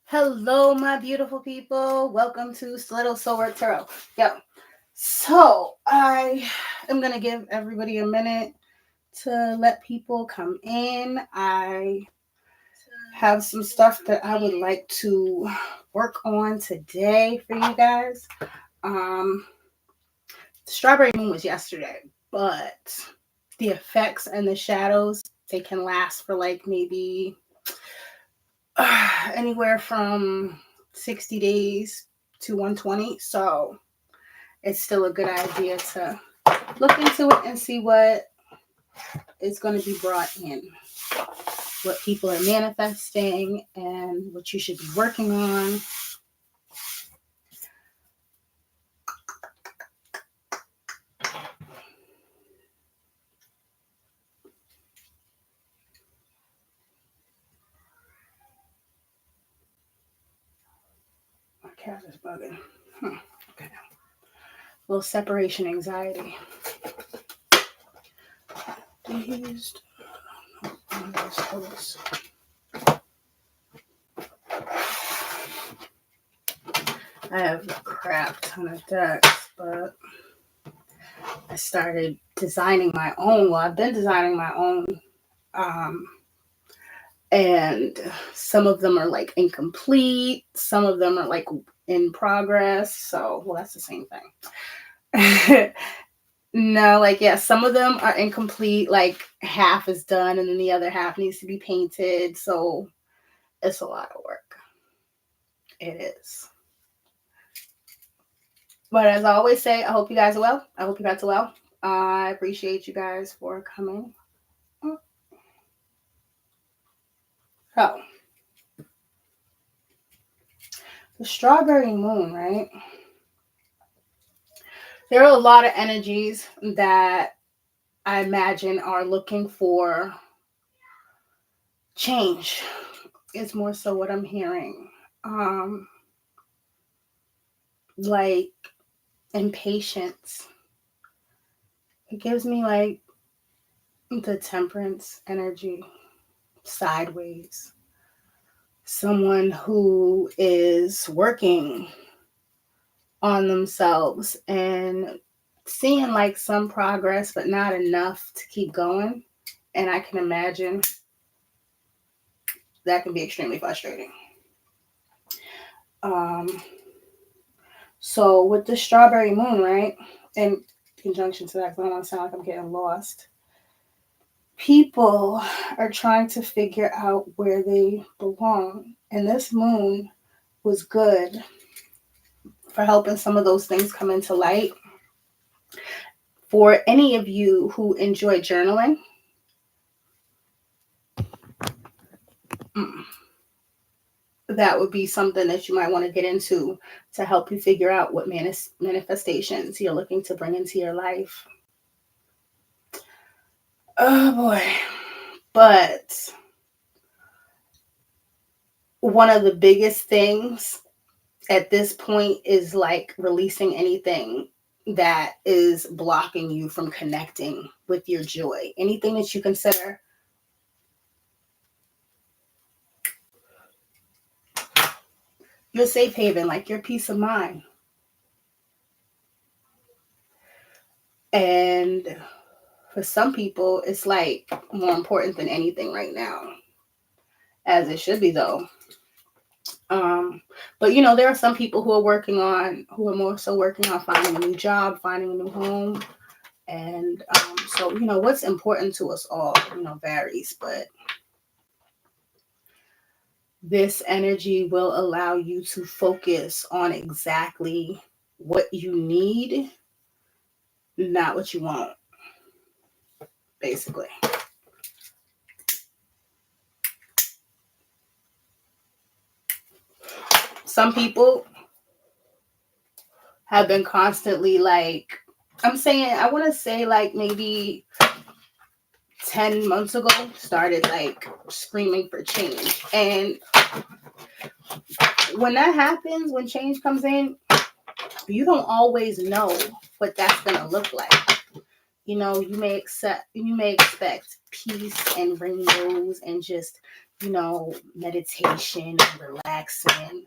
Hello, my beautiful people. Welcome to Stiletto Soul Work Tarot. So I am gonna give everybody a minute to let people come in. I have some stuff that I would like to work on today for you guys. Um, the Strawberry Moon was yesterday, but the effects and the shadows they can last for like maybe anywhere from 60 days to 120. So it's still a good idea to look into it and see what is going to be brought in, what people are manifesting, and what you should be working on. My cat is bugging. Okay. A little separation anxiety. These. I have a crap ton of decks, but I started designing my own. Well, I've been designing my own. Um, and some of them are like incomplete. Some of them are like in progress. So, well, that's the same thing. No, like, yeah, some of them are incomplete. Like, half is done and then the other half needs to be painted. So, it's a lot of work. It is. But as I always say, I hope you guys are well. I hope you guys are well. I appreciate you guys for coming. So, the Strawberry Moon, right? There are a lot of energies that I imagine are looking for change. Is more so what I'm hearing. Like impatience. It gives me like the temperance energy, sideways. Someone who is working on themselves and seeing like some progress, but not enough to keep going. And I can imagine that can be extremely frustrating. Um, so with the Strawberry Moon, right, in conjunction to that, because I don't want to sound like I'm getting lost. People are trying to figure out where they belong, and this moon was good for helping some of those things come into light. For any of you who enjoy journaling, that would be something that you might want to get into to help you figure out what manifestations you're looking to bring into your life. Oh boy. But one of the biggest things at this point is like releasing anything that is blocking you from connecting with your joy. Anything that you consider your safe haven, like your peace of mind. And for some people, it's like more important than anything right now, as it should be though. But you know, there are some people who are more so working on finding a new job, finding a new home. And so, you know, what's important to us all, you know, varies, but this energy will allow you to focus on exactly what you need, not what you want, basically. Some people have been constantly like, I want to say like maybe 10 months ago, started like screaming for change. And when that happens, when change comes in, you don't always know what that's going to look like. you may expect peace and rainbows and just, meditation and relaxing,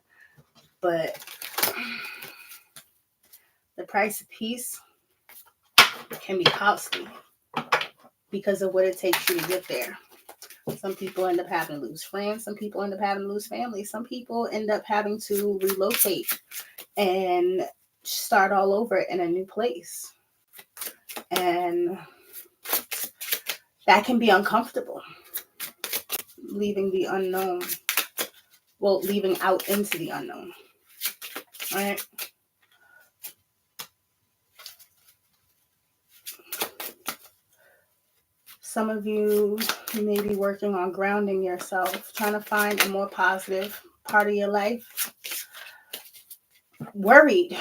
but the price of peace can be costly because of what it takes you to get there. Some people end up having to lose friends. Some people end up having to lose family. Some people end up having to relocate and start all over in a new place. And that can be uncomfortable, leaving the unknown. Well, leaving out into the unknown. All right. Some of you may be working on grounding yourself, trying to find a more positive part of your life. Worried,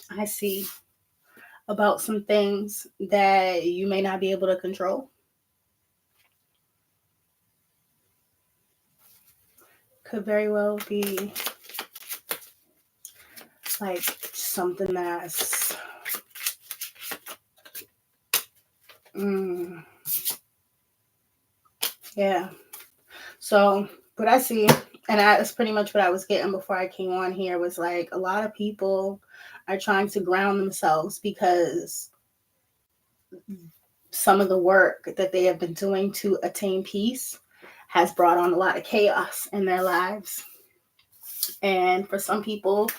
I see, about some things that you may not be able to control. Could very well be like something that's yeah. So what I see, and that's pretty much what I was getting before I came on here, was like a lot of people are trying to ground themselves because some of the work that they have been doing to attain peace has brought on a lot of chaos in their lives. And for some people,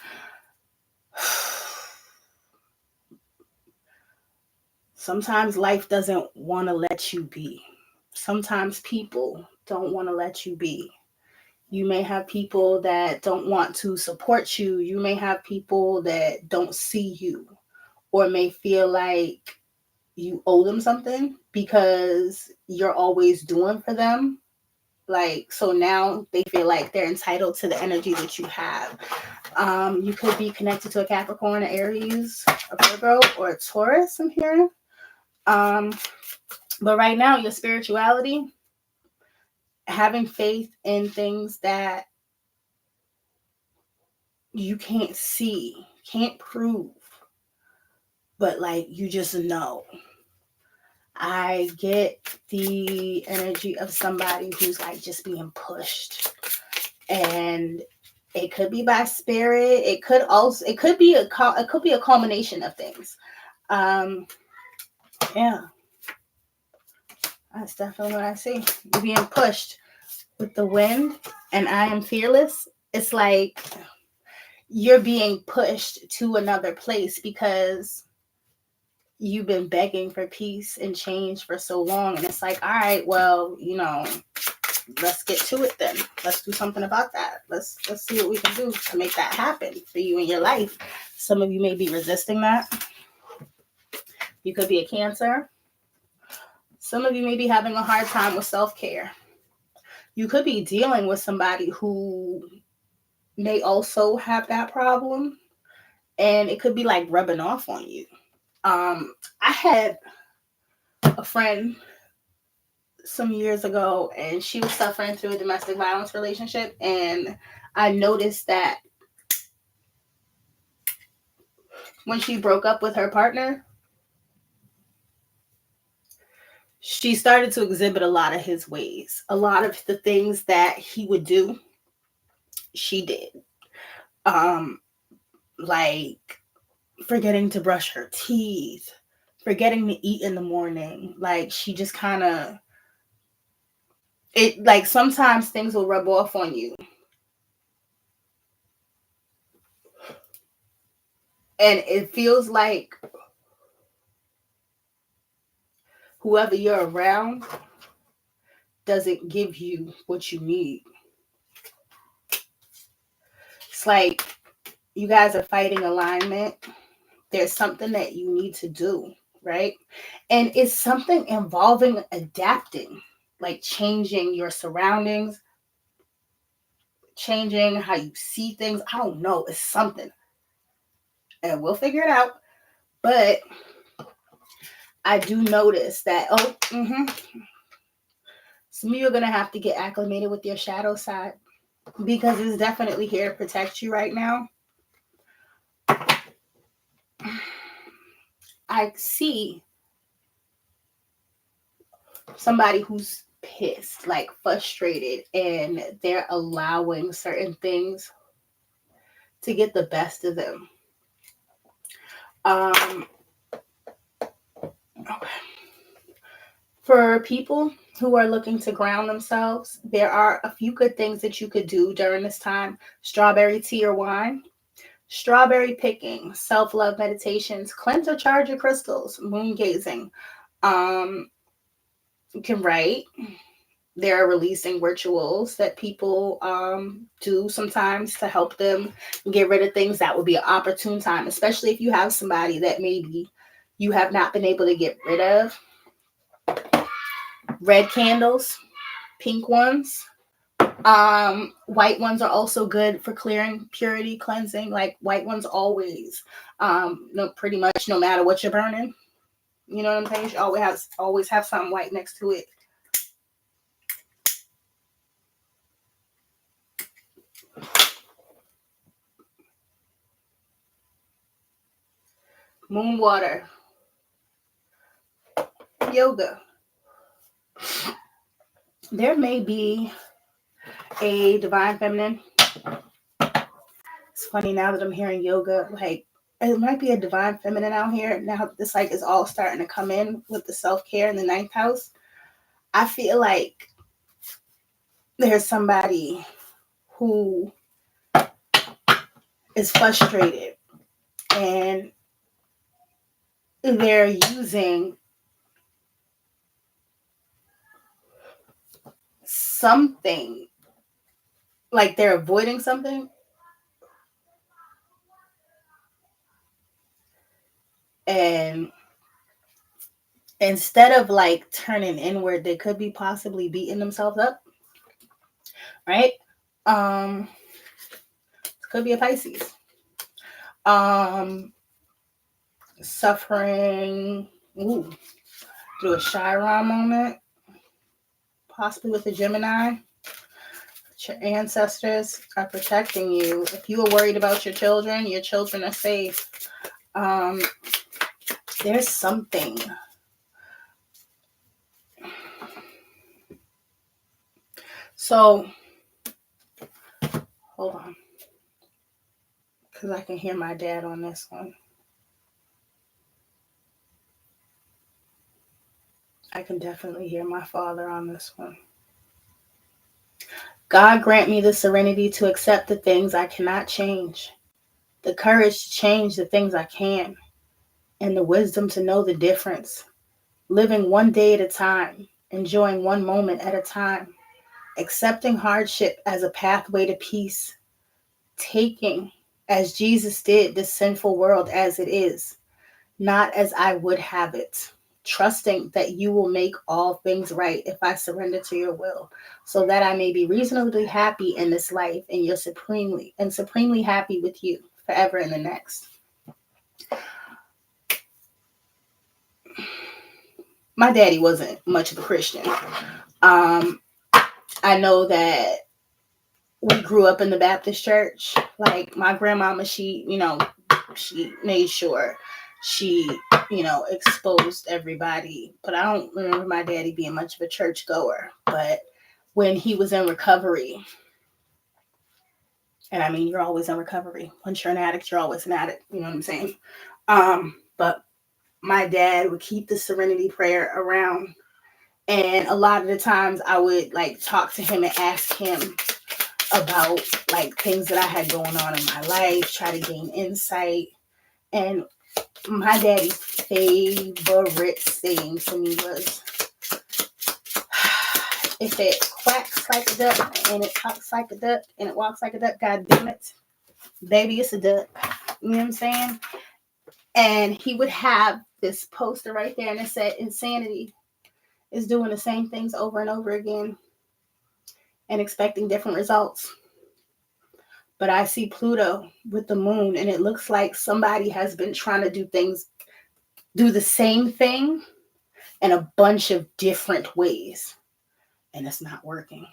sometimes life doesn't want to let you be. Sometimes people don't want to let you be. You may have people that don't want to support you. You may have people that don't see you or may feel like you owe them something because you're always doing for them. Like, so now they feel like they're entitled to the energy that you have. You could be connected to a Capricorn, an Aries, a Virgo, or a Taurus, I'm hearing. But right now, your spirituality, having faith in things that you can't see, can't prove, but like you just know. I get the energy of somebody who's like just being pushed, and it could be by spirit. It could be a culmination of things. Yeah, that's definitely what I see. You're being pushed with the wind, and I am fearless. It's like you're being pushed to another place because you've been begging for peace and change for so long, and it's like, all right, well, let's get to it then. Let's do something about that. Let's see what we can do to make that happen for you in your life. Some of you may be resisting that. You could be a Cancer. Some of you may be having a hard time with self-care. You could be dealing with somebody who may also have that problem, and it could be like rubbing off on you. I had a friend some years ago, and she was suffering through a domestic violence relationship, and I noticed that when she broke up with her partner, she started to exhibit a lot of his ways. A lot of the things that he would do, she did. Like forgetting to brush her teeth, forgetting to eat in the morning. Like she just kind of, it like sometimes things will rub off on you. And it feels like whoever you're around doesn't give you what you need. It's like you guys are fighting alignment. There's something that you need to do, right? And it's something involving adapting, like changing your surroundings, changing how you see things. I don't know. It's something. And we'll figure it out. But I do notice that, some of you are going to have to get acclimated with your shadow side because it's definitely here to protect you right now. I see somebody who's pissed, like frustrated, and they're allowing certain things to get the best of them. Um, for people who are looking to ground themselves, there are a few good things that you could do during this time: strawberry tea or wine, strawberry picking, self love meditations, cleanse or charge your crystals, moon gazing. Um, you can write. There are releasing rituals that people do sometimes to help them get rid of things. That would be an opportune time, especially if you have somebody that maybe you have not been able to get rid of. Red candles, pink ones. White ones are also good for clearing, purity, cleansing. Like white ones always, no, pretty much no matter what you're burning. You know what I'm saying? You always have something white next to it. Moon water, yoga. There may be a divine feminine. It's funny now that I'm hearing yoga, like it might be a divine feminine out here now that this like is all starting to come in with the self-care in the ninth house. I feel like there's somebody who is frustrated and they're using something, like they're avoiding something, and instead of like turning inward, they could be possibly beating themselves up, right? um could be a Pisces. Suffering. Ooh, do a Chiron moment, possibly with a Gemini. Your ancestors are protecting you. If you are worried about your children are safe. um there's something. So hold on, because I can hear my dad on this one. I can definitely hear my father on this one. God grant me the serenity to accept the things I cannot change, the courage to change the things I can, and the wisdom to know the difference. Living one day at a time, enjoying one moment at a time, accepting hardship as a pathway to peace, taking, as Jesus did, this sinful world as it is, not as I would have it. Trusting that you will make all things right if I surrender to your will, so that I may be reasonably happy in this life and you're supremely happy with you forever in the next. My daddy wasn't much of a Christian. I know that we grew up in the Baptist church. Like my grandmama, she made sure she, exposed everybody. But I don't remember my daddy being much of a church goer. But when he was in recovery, and I mean, you're always in recovery. Once you're an addict, you're always an addict. You know what I'm saying? But my dad would keep the serenity prayer around. And a lot of the times I would like talk to him and ask him about like things that I had going on in my life, try to gain insight. And my daddy's favorite saying to me was, if it quacks like a duck and it talks like a duck and it walks like a duck, God damn it, baby, it's a duck. You know what I'm saying? And he would have this poster right there and it said, insanity is doing the same things over and over again and expecting different results. But I see Pluto with the moon, and it looks like somebody has been trying to do the same thing in a bunch of different ways, and it's not working.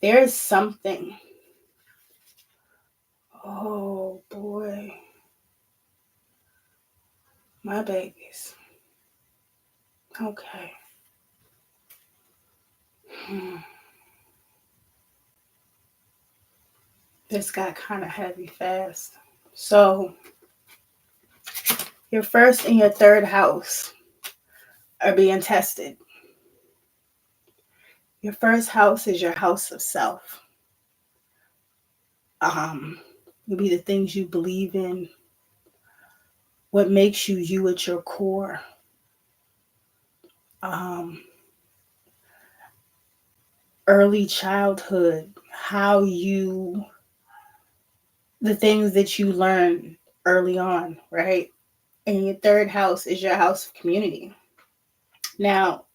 There is something Oh boy. My babies. Okay. This got kind of heavy fast. So, your first and your third house are being tested. Your first house is your house of self. It'll be the things you believe in, what makes you you at your core. Early childhood, the things that you learn early on, right? And your third house is your house of community. Now,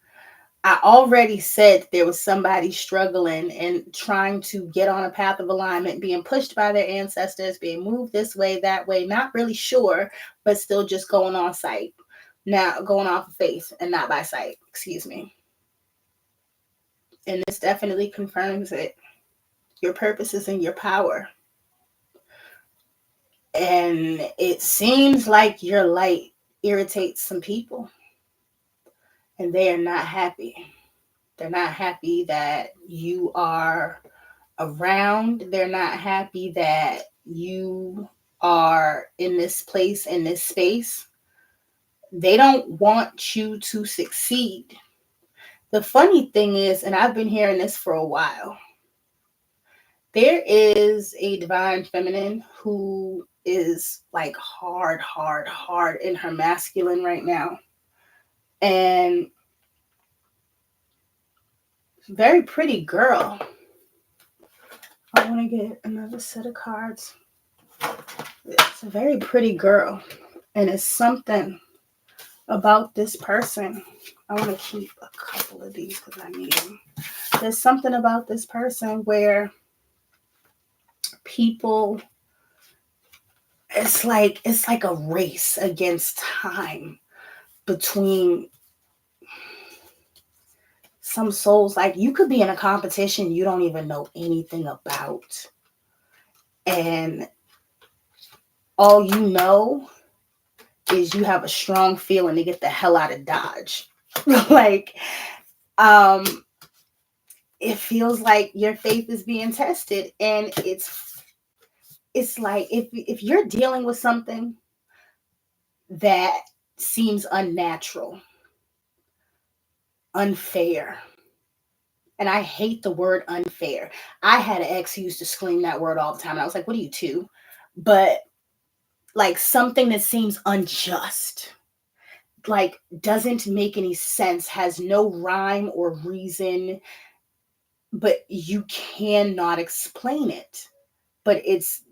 I already said there was somebody struggling and trying to get on a path of alignment, being pushed by their ancestors, being moved this way, that way, not really sure, but still just going on sight. Now, going off of faith and not by sight, excuse me. And this definitely confirms it. Your purpose is in your power. And it seems like your light irritates some people. And they are not happy. They're not happy that you are around. They're not happy that you are in this place, in this space. They don't want you to succeed. The funny thing is, and I've been hearing this for a while, there is a divine feminine who is like hard in her masculine right now. And very pretty girl. I want to get another set of cards. It's a very pretty girl. And it's something about this person. I want to keep a couple of these because I need them. There's something about this person where people, it's like a race against time between some souls. Like you could be in a competition you don't even know anything about. And all you know is you have a strong feeling to get the hell out of Dodge. Like, it feels like your faith is being tested, and it's like if you're dealing with something that seems unnatural, unfair, and I hate the word unfair. I had an ex who used to scream that word all the time, and I was like, what are you, two? But like something that seems unjust, like doesn't make any sense, has no rhyme or reason, but you cannot explain it. But it's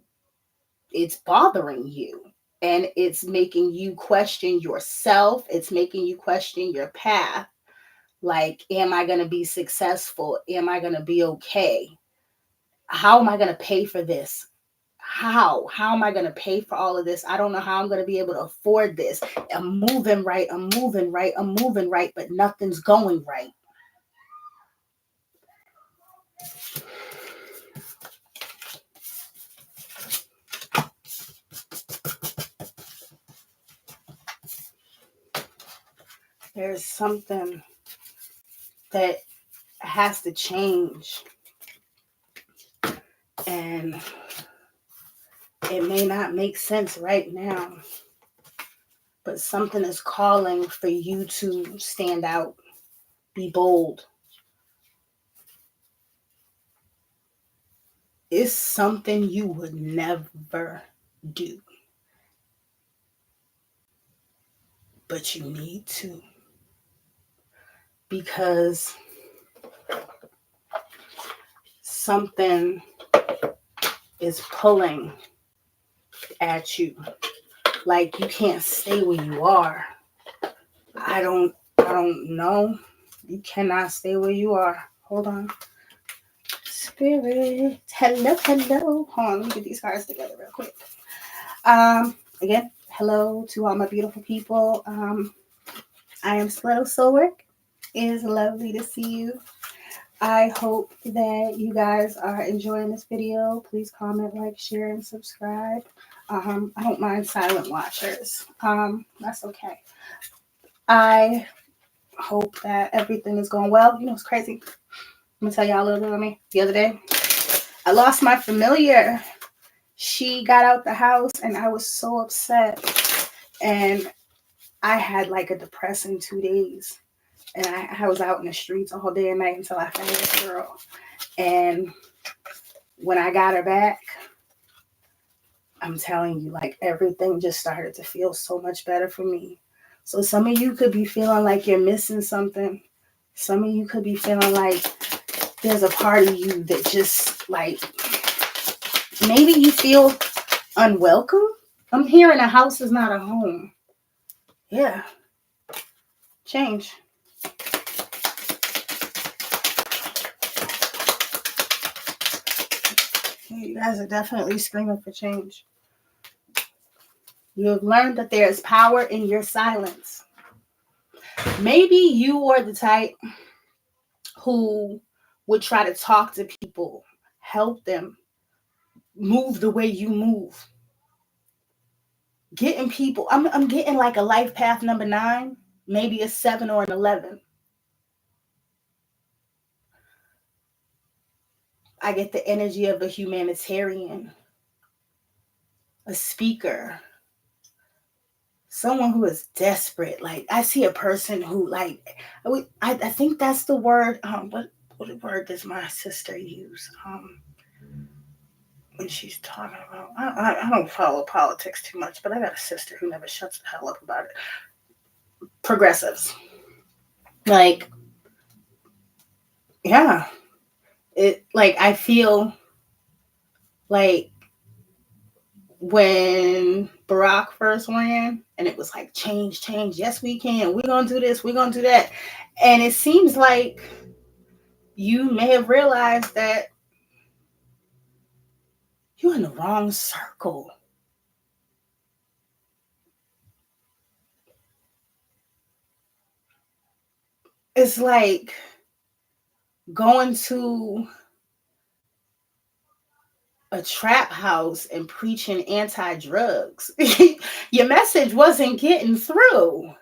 bothering you, and it's making you question yourself. It's making you question your path. Like, am I going to be successful? Am I going to be okay? How am I going to pay for this? How am I going to pay for all of this? I don't know how I'm going to be able to afford this. I'm moving right, but nothing's going right. There's something that has to change. And it may not make sense right now, but something is calling for you to stand out, be bold. It's something you would never do, but you need to, because something is pulling at you. Like you can't stay where you are. I don't know. You cannot stay where you are. Hold on. Spirit. Hello. Hold on, let me get these cards together real quick. Again, hello to all my beautiful people. I am Stiletto Soulwork. It is lovely to see you. I hope that you guys are enjoying this video. Please comment, like, share, and subscribe. I don't mind silent watchers. That's okay. I hope that everything is going well. You know, it's crazy. I'm gonna tell y'all a little bit of me. The other day, I lost my familiar. She got out the house and I was so upset. And I had like a depressing 2 days. And I was out in the streets all day and night until I found this girl. And when I got her back, I'm telling you, like, everything just started to feel so much better for me. So some of you could be feeling like you're missing something. Some of you could be feeling like there's a part of you that just, like, maybe you feel unwelcome. I'm hearing a house is not a home. Yeah. Change. You guys are definitely screaming for change. You have learned that there is power in your silence. Maybe you are the type who would try to talk to people, help them move the way you move. Getting people, I'm getting like a life path number 9, maybe a 7 or an 11. I get the energy of a humanitarian, a speaker, someone who is desperate. Like, I see a person who, like, I think that's the word. What word does my sister use? When she's talking about, I don't follow politics too much, but I got a sister who never shuts the hell up about it. Progressives. Like, yeah. I feel like when Barack first ran and it was like, change, yes we can, we're gonna do this, we're gonna do that, and it seems like you may have realized that you're in the wrong circle. It's like going to a trap house and preaching anti-drugs. Your message wasn't getting through.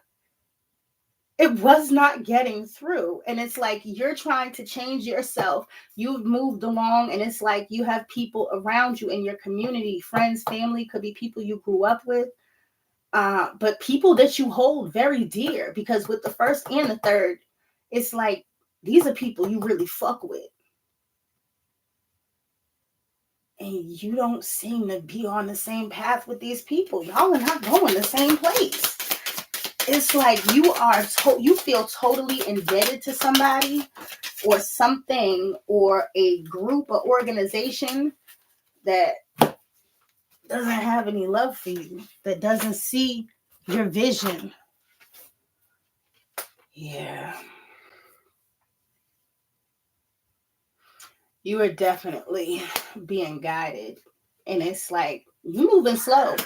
It was not getting through. And it's like you're trying to change yourself. You've moved along, and it's like you have people around you in your community, friends, family, could be people you grew up with, but people that you hold very dear, because with the first and the third, it's like these are people you really fuck with. And you don't seem to be on the same path with these people. Y'all are not going the same place. It's like you feel totally indebted to somebody or something or a group or organization that doesn't have any love for you, that doesn't see your vision. Yeah. You are definitely being guided. And it's like, you moving slow,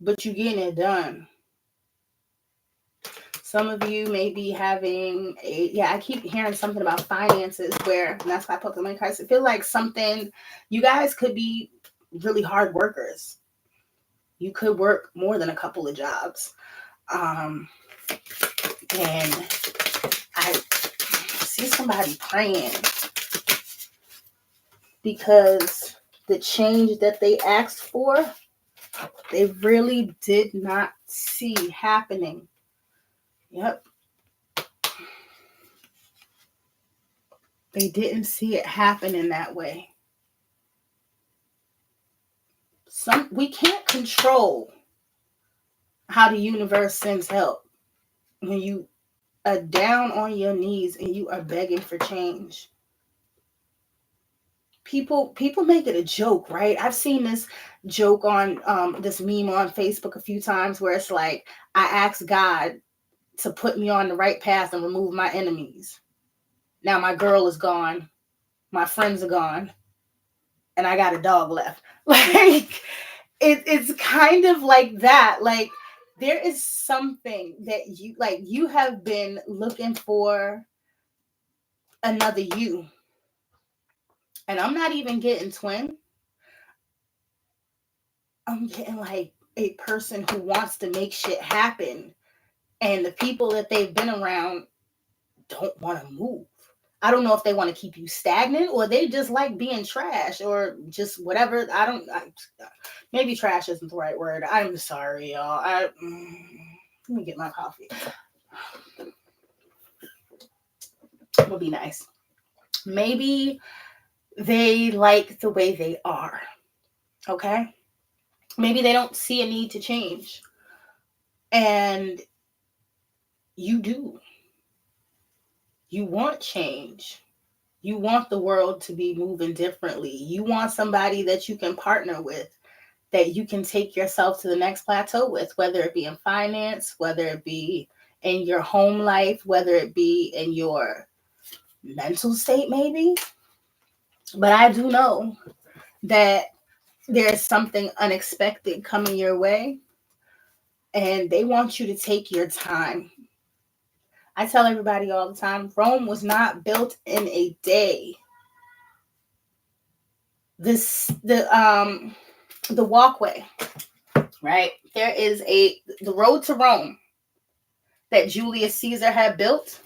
but you getting it done. Some of you may be having I keep hearing something about finances and that's why I put the money cards. I feel like you guys could be really hard workers. You could work more than a couple of jobs. And I see somebody praying because the change that they asked for, they really did not see happening. Yep. They didn't see it happen in that way. We can't control how the universe sends help. When you are down on your knees and you are begging for change, people make it a joke, right? I've seen this joke on this meme on Facebook a few times where it's like, I asked God to put me on the right path and remove my enemies. Now my girl is gone, my friends are gone, and I got a dog left. Like, it's kind of like that. Like, there is something that you have been looking for another you. And I'm not even getting twin. I'm getting like a person who wants to make shit happen. And the people that they've been around don't want to move. I don't know if they want to keep you stagnant or they just like being trash or just whatever. Maybe trash isn't the right word. I'm sorry, y'all. Let me get my coffee. Would be nice. Maybe they like the way they are. Okay? Maybe they don't see a need to change. And you do. You want change. You want the world to be moving differently. You want somebody that you can partner with, that you can take yourself to the next plateau with, whether it be in finance, whether it be in your home life, whether it be in your mental state, maybe. But I do know that there's something unexpected coming your way, and they want you to take your time. I tell everybody all the time, Rome was not built in a day. The walkway, right? There is the road to Rome that Julius Caesar had built.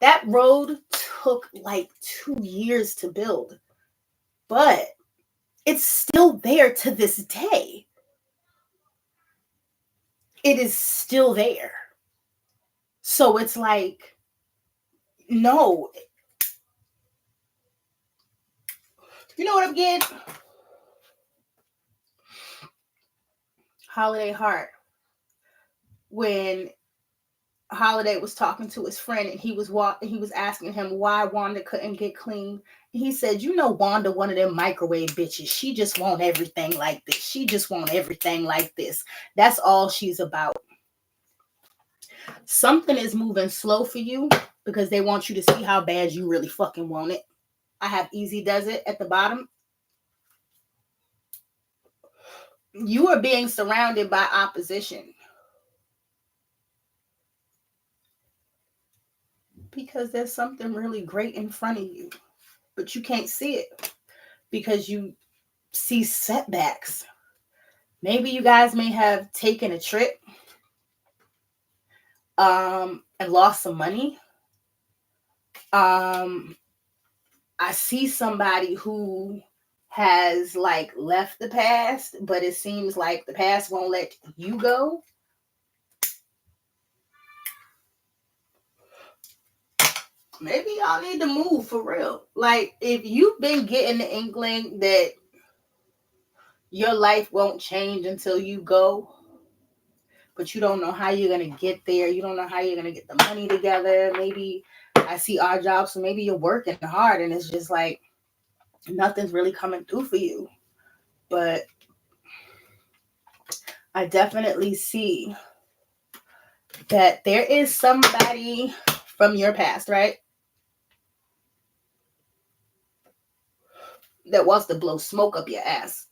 That road took like 2 years to build, but it's still there to this day. It is still there. So it's like, no. You know what I'm getting? Holiday Heart. When Holiday was talking to his friend and he was asking him why Wanda couldn't get clean. He said, you know, Wanda, one of them microwave bitches. She just want everything like this. She just want everything like this. That's all she's about. Something is moving slow for you because they want you to see how bad you really fucking want it. I have Easy Does It at the bottom. You are being surrounded by opposition because there's something really great in front of you, but you can't see it because you see setbacks. Maybe you guys may have taken a trip and lost some money. I see somebody who has like left the past, but it seems like the past won't let you go. Maybe y'all need to move for real. Like, if you've been getting the inkling that your life won't change until you go, but you don't know how you're going to get there. You don't know how you're going to get the money together. Maybe I see our jobs, so maybe you're working hard and it's just like nothing's really coming through for you. But I definitely see that there is somebody from your past, right, that wants to blow smoke up your ass.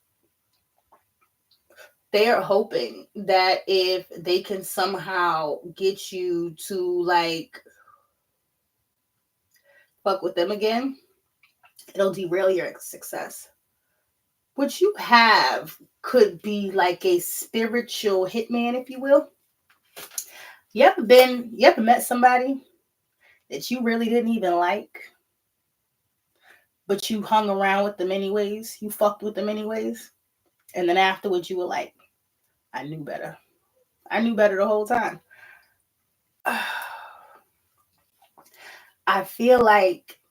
They are hoping that if they can somehow get you to like fuck with them again, it'll derail your success. What you have could be like a spiritual hitman, if you will. You ever met somebody that you really didn't even like, but you hung around with them anyways? You fucked with them anyways? And then afterwards you were like, I knew better. I knew better the whole time. I feel like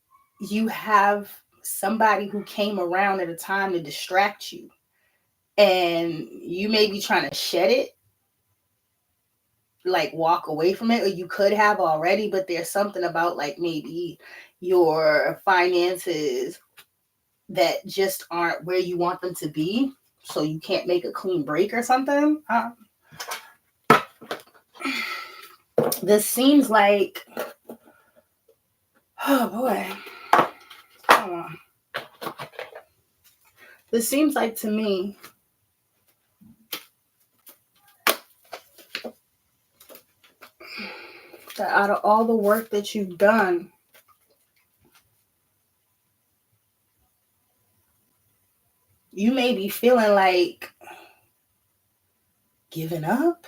you have somebody who came around at a time to distract you. And you may be trying to shed it, like walk away from it, or you could have already, but there's something about like maybe your finances that just aren't where you want them to be, so you can't make a clean break or something. This seems like, oh boy, hold on. This seems like to me that out of all the work that you've done, may be feeling like giving up.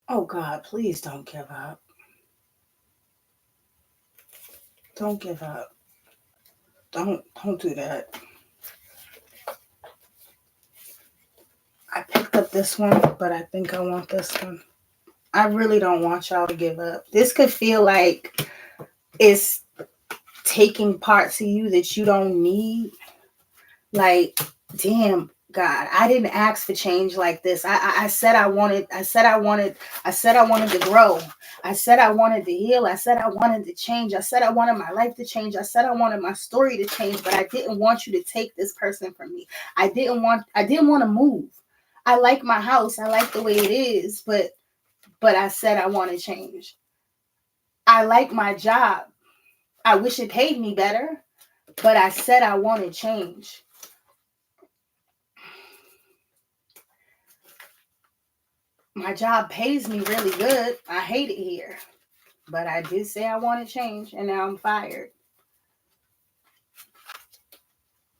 Oh God, please don't give up. Don't give up. Don't do that. I picked up this one, but I think I want this one. I really don't want y'all to give up. This could feel like it's taking parts of you that you don't need. Like, damn, God, I didn't ask for change like this. I said I wanted to grow. I said I wanted to heal. I said I wanted to change. I said I wanted my life to change. I said I wanted my story to change, but I didn't want you to take this person from me. I didn't want to move. I like my house. I like the way it is, but I said I want to change. I like my job. I wish it paid me better, but I said I want to change. My job pays me really good. I hate it here, but I did say I want to change, and now I'm fired.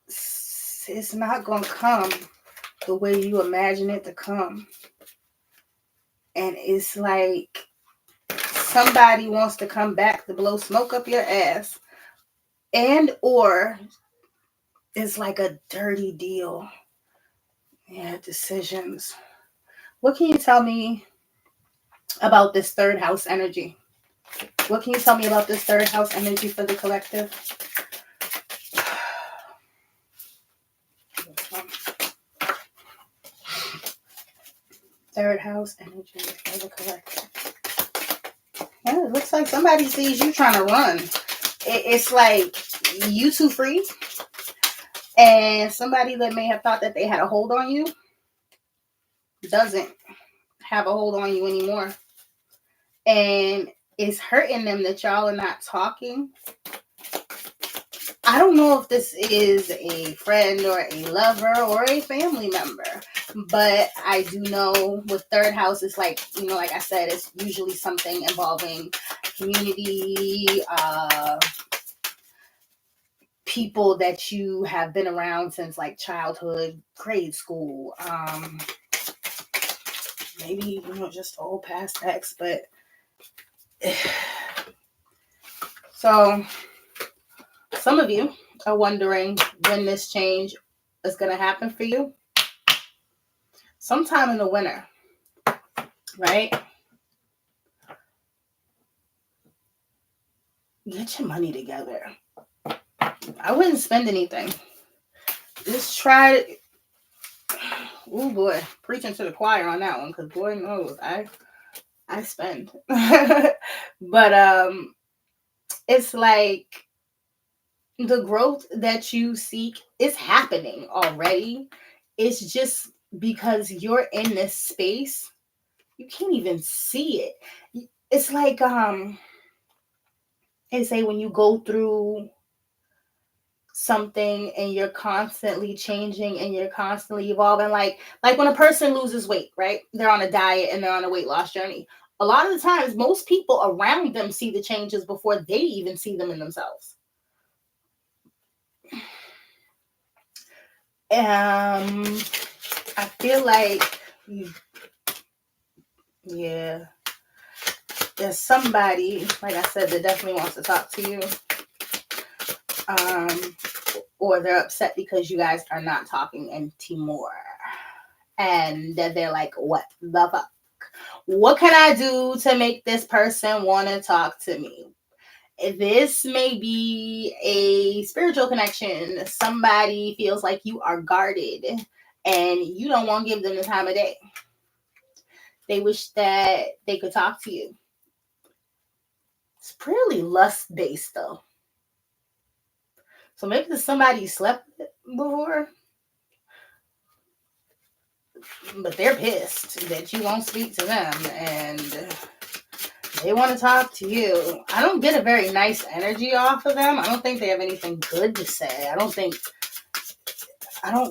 It's not going to come the way you imagine it to come. And it's like somebody wants to come back to blow smoke up your ass, and or it's like a dirty deal. Yeah, decisions. What can you tell me about this third house energy? What can you tell me about this third house energy for the collective? Third house energy for the collective. Yeah, it looks like somebody sees you trying to run. It's like you too free. And somebody that may have thought that they had a hold on you doesn't have a hold on you anymore. And it's hurting them that y'all are not talking. I don't know if this is a friend or a lover or a family member, but I do know with third house, it's like, like I said, it's usually something involving community, people that you have been around since like childhood, grade school, maybe, just old past ex, but so some of you are wondering when this change is going to happen for you. Sometime in the winter, right? Get your money together. I wouldn't spend anything. Just try it. Oh boy, preaching to the choir on that one, because boy knows I spend. But it's like the growth that you seek is happening already. It's just because you're in this space, you can't even see it. It's like they say when you go through something and you're constantly changing and you're constantly evolving, like when a person loses weight, right? They're on a diet and they're on a weight loss journey. A lot of the times, most people around them see the changes before they even see them in themselves. I feel like, yeah, there's somebody, like I said, that definitely wants to talk to you. Or they're upset because you guys are not talking anymore. And they're like, what the fuck? What can I do to make this person want to talk to me? This may be a spiritual connection. Somebody feels like you are guarded and you don't want to give them the time of day. They wish that they could talk to you. It's really lust-based though. So maybe somebody you slept with before, but they're pissed that you won't speak to them and they want to talk to you. I don't get a very nice energy off of them. I don't think they have anything good to say. I don't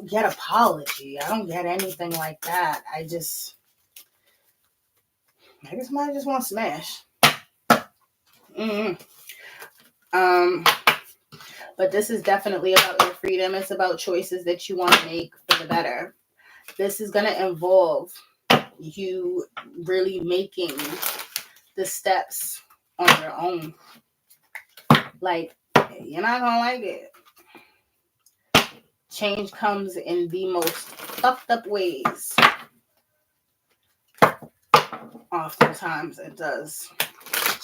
get apology. I don't get anything like that. Maybe somebody just want to smash. But this is definitely about your freedom. It's about choices that you want to make for the better. This is going to involve you really making the steps on your own. Like, you're not going to like it. Change comes in the most fucked up ways. Oftentimes it does.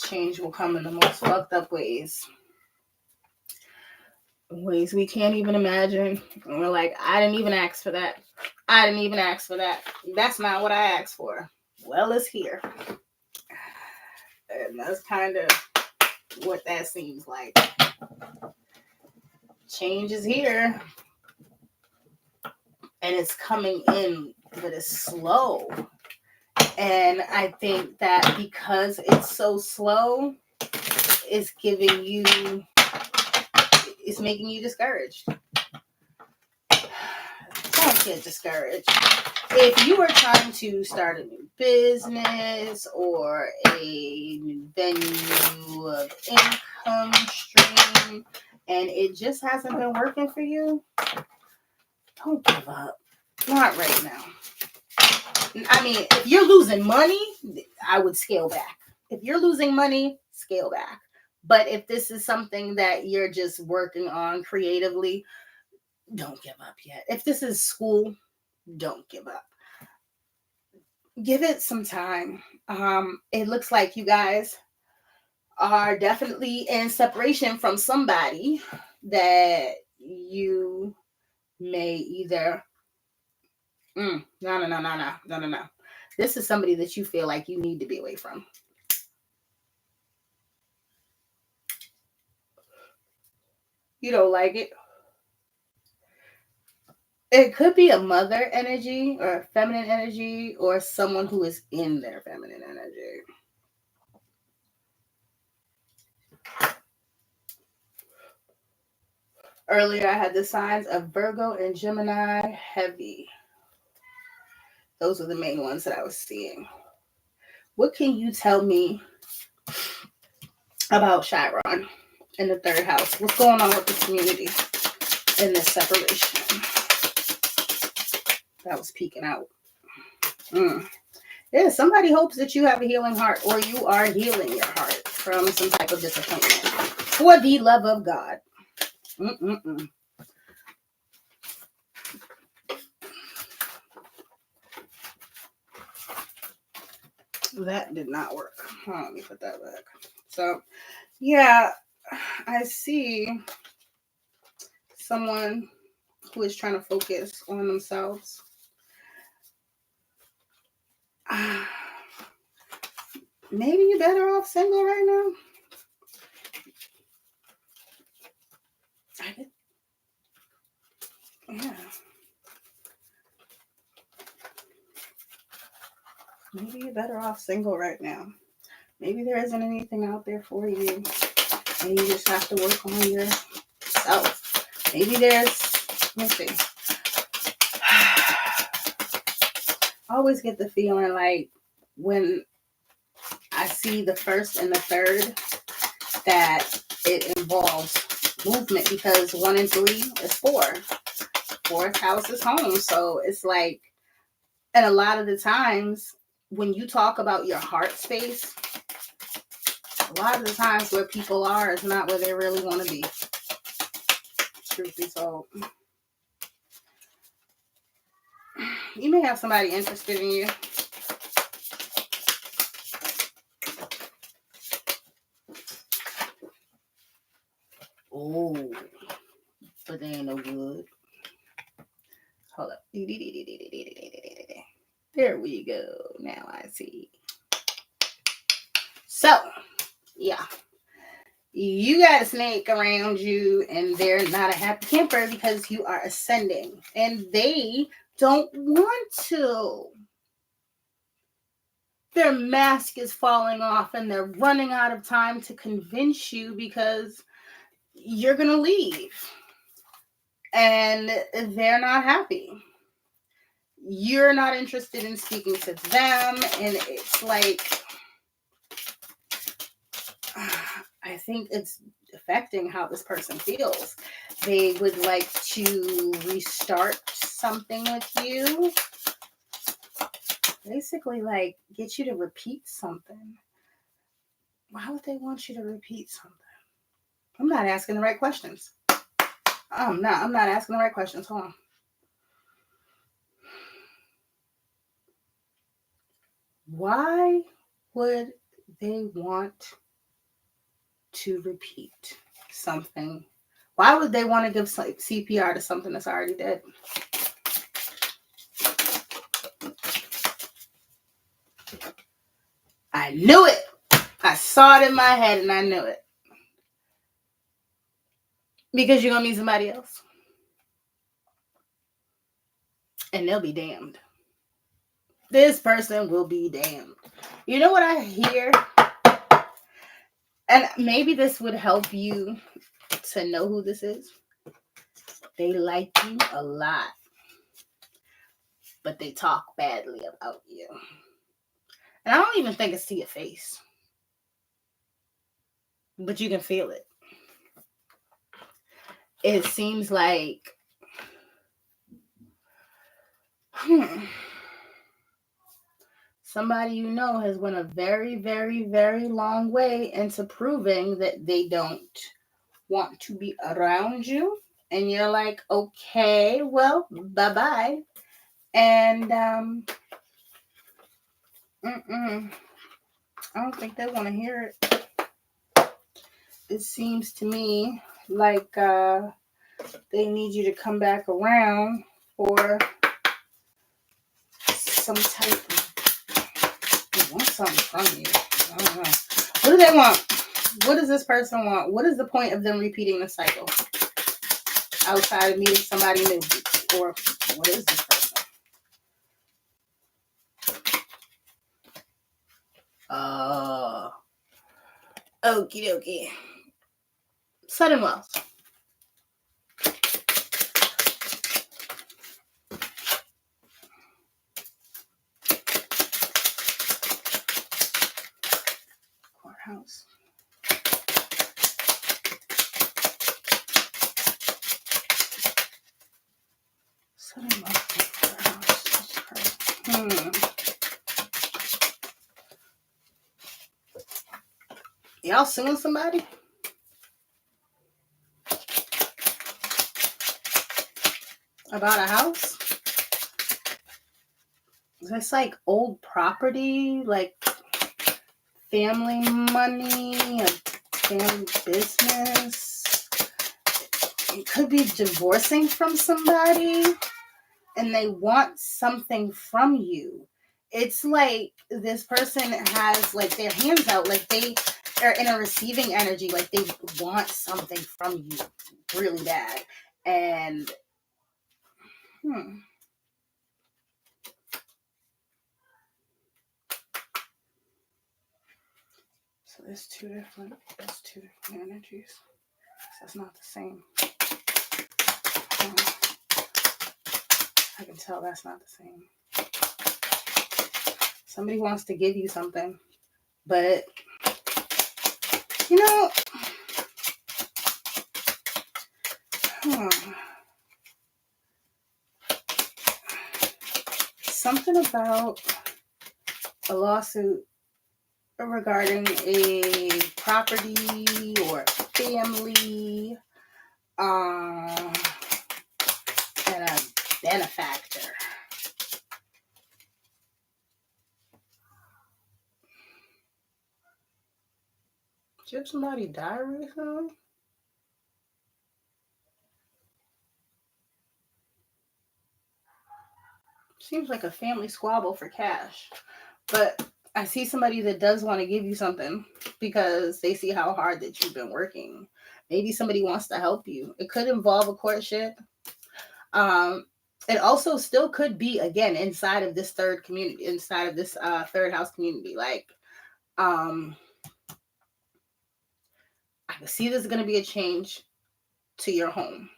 Change will come in the most fucked up ways. Ways we can't even imagine. And we're like, I didn't even ask for that. I didn't even ask for that. That's not what I asked for. Well, it's here. And that's kind of what that seems like. Change is here. And it's coming in, but it's slow. And I think that because it's so slow, it's making you discouraged. Don't get discouraged. If you are trying to start a new business or a new venue of income stream and it just hasn't been working for you, don't give up. Not right now. I mean, if you're losing money, I would scale back. If you're losing money, scale back. But if this is something that you're just working on creatively, don't give up yet. If this is school, don't give up. Give it some time. It looks like you guys are definitely in separation from somebody that you may either... No. This is somebody that you feel like you need to be away from. You don't like it. It could be a mother energy or a feminine energy or someone who is in their feminine energy. Earlier, I had the signs of Virgo and Gemini heavy. Those are the main ones that I was seeing. What can you tell me about Chiron in the third house? What's going on with the community in this separation? That was peeking out. Yeah, somebody hopes that you have a healing heart or you are healing your heart from some type of disappointment. For the love of God. That did not work. Let me put that back. So, yeah, I see someone who is trying to focus on themselves. Maybe you're better off single right now. Yeah. Maybe you're better off single right now. Maybe there isn't anything out there for you, and you just have to work on yourself. Maybe there's... Let me see. I always get the feeling like when I see the first and the third that it involves movement, because 1 and 3 is 4. Fourth house is home. So it's like, and a lot of the times when you talk about your heart space, a lot of the times where people are is not where they really want to be. Truth be told. You may have somebody interested in you. Oh, but they ain't no good. Hold up. There we go. Now I see. So, yeah. You got a snake around you and they're not a happy camper because you are ascending. And they don't want to. Their mask is falling off and they're running out of time to convince you because you're going to leave. And they're not happy. You're not interested in speaking to them. And it's like, I think it's affecting how this person feels. They would like to restart something with you. Basically, like, get you to repeat something. Why would they want you to repeat something? I'm not asking the right questions. I'm not asking the right questions. Hold on. Why would they want to repeat something? Why would they want to give CPR to something that's already dead? I knew it. I saw it in my head and I knew it. Because you're going to meet somebody else. And they'll be damned. This person will be damned. You know what I hear? And maybe this would help you to know who this is. They like you a lot. But they talk badly about you. And I don't even think it's to your face. But you can feel it. It seems like somebody you know has went a very, very, very long way into proving that they don't want to be around you. And you're like, okay, well, bye-bye. And I don't think they want to hear it. It seems to me like they need you to come back around for some type of, they want something from you. I don't know. What do they want? What does this person want? What is the point of them repeating the cycle? Outside of meeting somebody new? Or what is this person? Okie dokie. Sudden wealth. Courthouse. Sudden wealth. Courthouse. Y'all suing somebody? About a house? It's like old property, like family money, a family business. It could be divorcing from somebody and they want something from you. It's like this person has like their hands out, like they are in a receiving energy, like they want something from you really bad. And so there's two different energies. So it's not the same. I can tell that's not the same. Somebody wants to give you something, but you know, something about a lawsuit regarding a property or family and a benefactor. Did you have somebody die recently? Seems like a family squabble for cash. But I see somebody that does want to give you something because they see how hard that you've been working. Maybe somebody wants to help you. It could involve a courtship. It also still could be, again, inside of this third community, inside of this third house community. Like, I can see there's going to be a change to your home.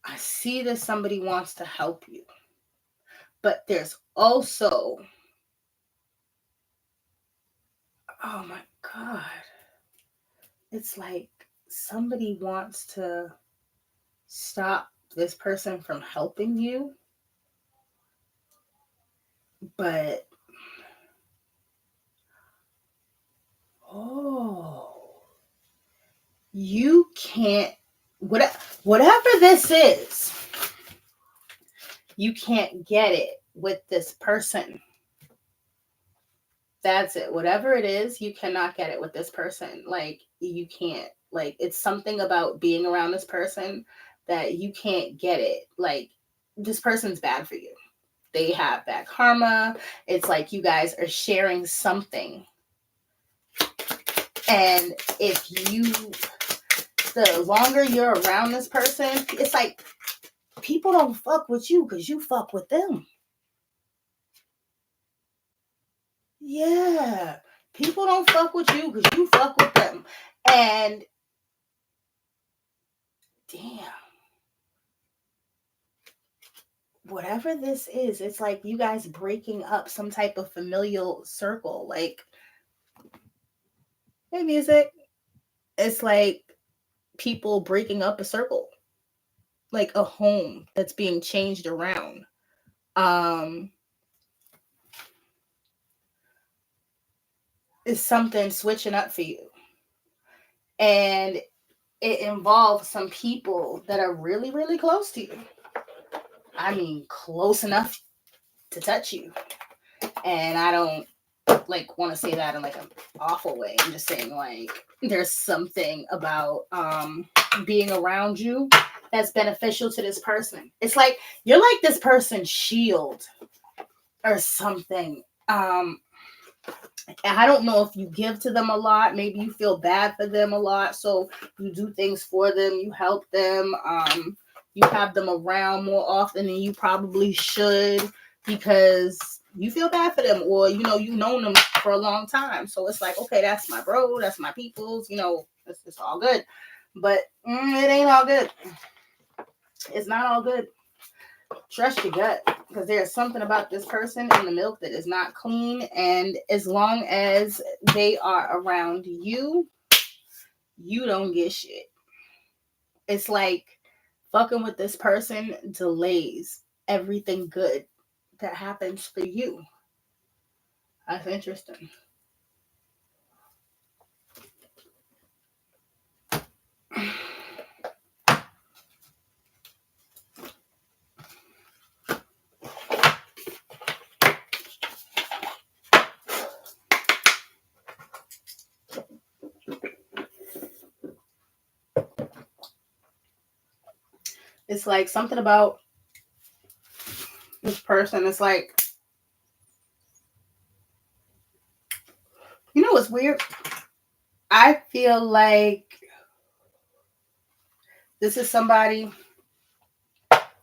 I see that somebody wants to help you. But there's also Oh my God. It's like somebody wants to stop this person from helping you, but you can't, whatever this is, you can't get it with this person. That's it. Whatever it is, you cannot get it with this person. Like, you can't. Like, it's something about being around this person that you can't get it. Like, this person's bad for you. They have bad karma. It's like you guys are sharing something. And the longer you're around this person, it's like people don't fuck with you because you fuck with them. Yeah. People don't fuck with you because you fuck with them. And damn. Whatever this is, it's like you guys breaking up some type of familial circle. Like, hey, music. It's like people breaking up a circle. Like a home that's being changed around. Is something switching up for you. And it involves some people that are really, really close to you. I mean, close enough to touch you. And I don't like want to say that in like an awful way. I'm just saying, like, there's something about being around you that's beneficial to this person. It's like you're like this person's shield or something. I don't know if you give to them a lot. Maybe you feel bad for them a lot, so you do things for them. You help them. You have them around more often than you probably should because you feel bad for them, or you've known them for a long time. So it's like, okay, that's my bro, that's my peoples. It's all good, but it ain't all good. It's not all good. Trust your gut, because there's something about this person in the milk that is not clean, and as long as they are around you, you don't get shit. It's like fucking with this person delays everything good that happens for you. That's interesting. It's like something about this person. It's like, what's weird? I feel like this is somebody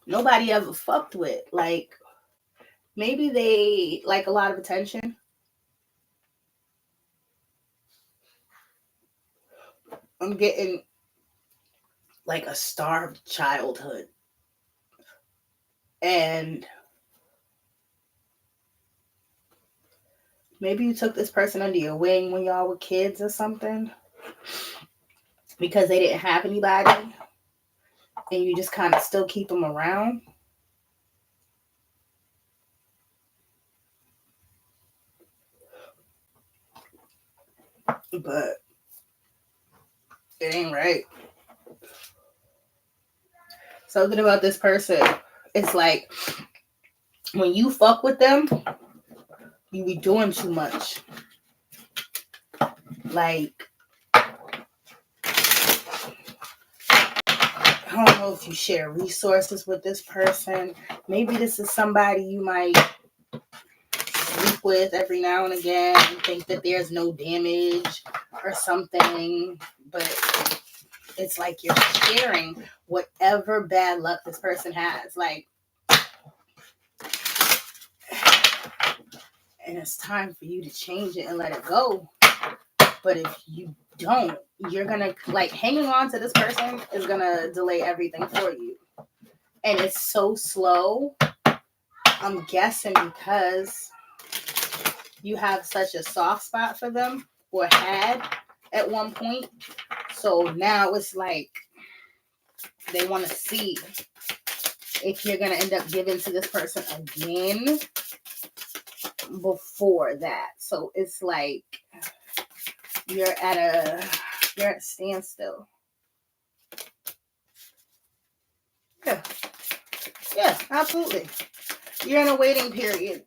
nobody ever fucked with. Like, maybe they like a lot of attention. I'm getting like a starved childhood. And maybe you took this person under your wing when y'all were kids or something because they didn't have anybody, and you just kind of still keep them around. But it ain't right. Something about this person, it's like when you fuck with them, you be doing too much. Like, I don't know if you share resources with this person. Maybe this is somebody you might sleep with every now and again and think that there's no damage or something. But it's like you're sharing whatever bad luck this person has. Like, and it's time for you to change it and let it go. But if you don't, you're gonna, like, hanging on to this person is gonna delay everything for you. And it's so slow. I'm guessing because you have such a soft spot for them, or had at one point. So now it's like they want to see if you're going to end up giving to this person again before that. So it's like you're at a standstill. Yeah, absolutely. You're in a waiting period.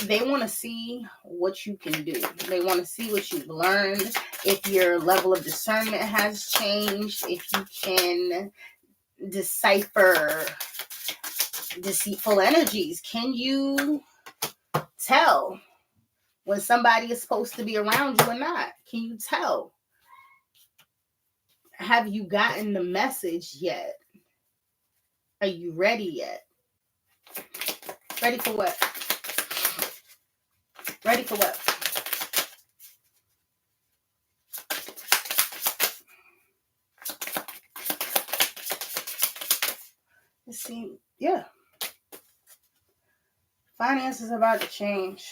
They want to see what you can do. They want to see what you've learned. If your level of discernment has changed, if you can decipher deceitful energies. Can you tell when somebody is supposed to be around you or not? Can you tell? Have you gotten the message yet? Are you ready yet? Ready for what? Ready for what? Let's see. Yeah. Finances about to change.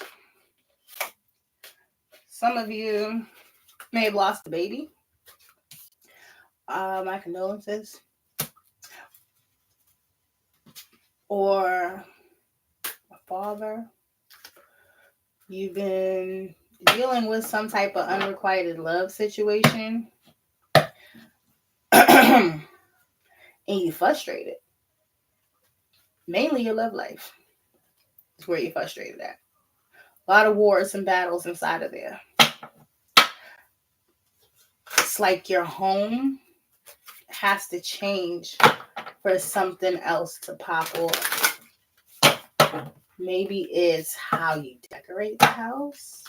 Some of you may have lost a baby. My condolences. Or a father. You've been dealing with some type of unrequited love situation. And you're frustrated. Mainly your love life is where you're frustrated at. A lot of wars and battles inside of there. It's like your home has to change for something else to pop off. Maybe it's how you decorate the house.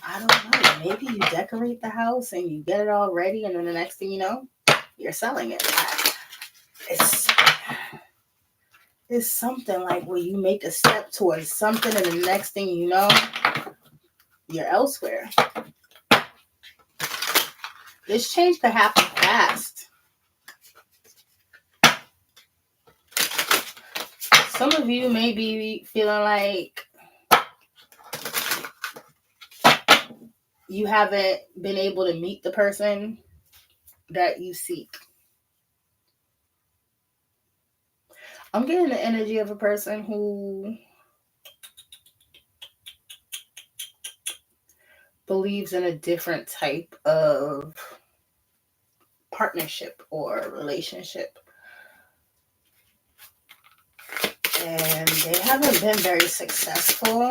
I don't know. Maybe you decorate the house and you get it all ready, and then the next thing you know, you're selling it. It's something like where you make a step towards something, and the next thing you know, you're elsewhere. This change could happen fast. Some of you may be feeling like you haven't been able to meet the person that you seek. I'm getting the energy of a person who believes in a different type of partnership or relationship. And they haven't been very successful.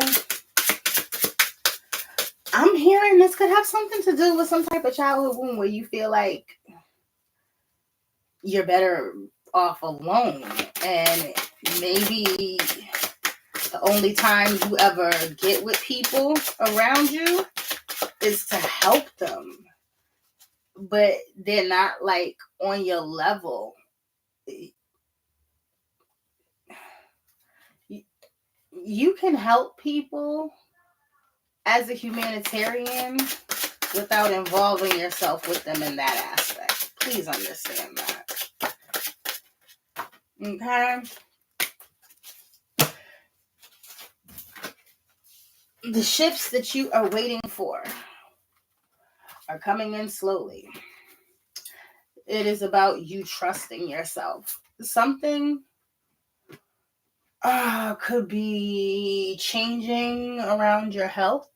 I'm hearing this could have something to do with some type of childhood wound where you feel like you're better off alone. And maybe the only time you ever get with people around you is to help them. But they're not like on your level. You can help people as a humanitarian without involving yourself with them in that aspect. Please understand that. Okay? The shifts that you are waiting for are coming in slowly. It is about you trusting yourself. Something could be changing around your health.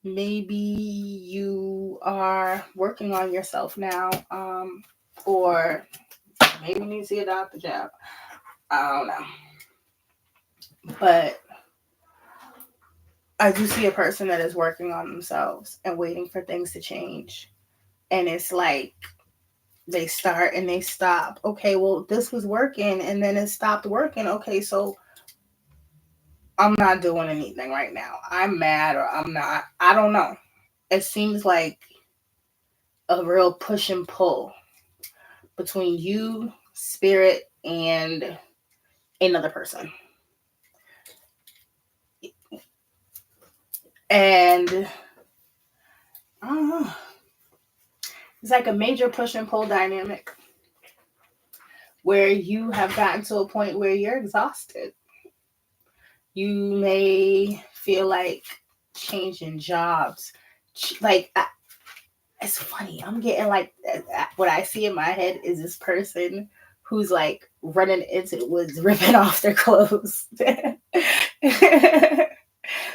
Maybe you are working on yourself now, or maybe you need to see a doctor job. I don't know. But I do see a person that is working on themselves and waiting for things to change. And it's like they start and they stop. Okay, well, this was working and then it stopped working. Okay, so I'm not doing anything right now. I'm mad or I'm not. I don't know. It seems like a real push and pull between you, spirit, and another person. And I don't know. It's like a major push and pull dynamic where you have gotten to a point where you're exhausted. You may feel like changing jobs. Like, it's funny. I'm getting like, what I see in my head is this person who's like running into the woods, ripping off their clothes.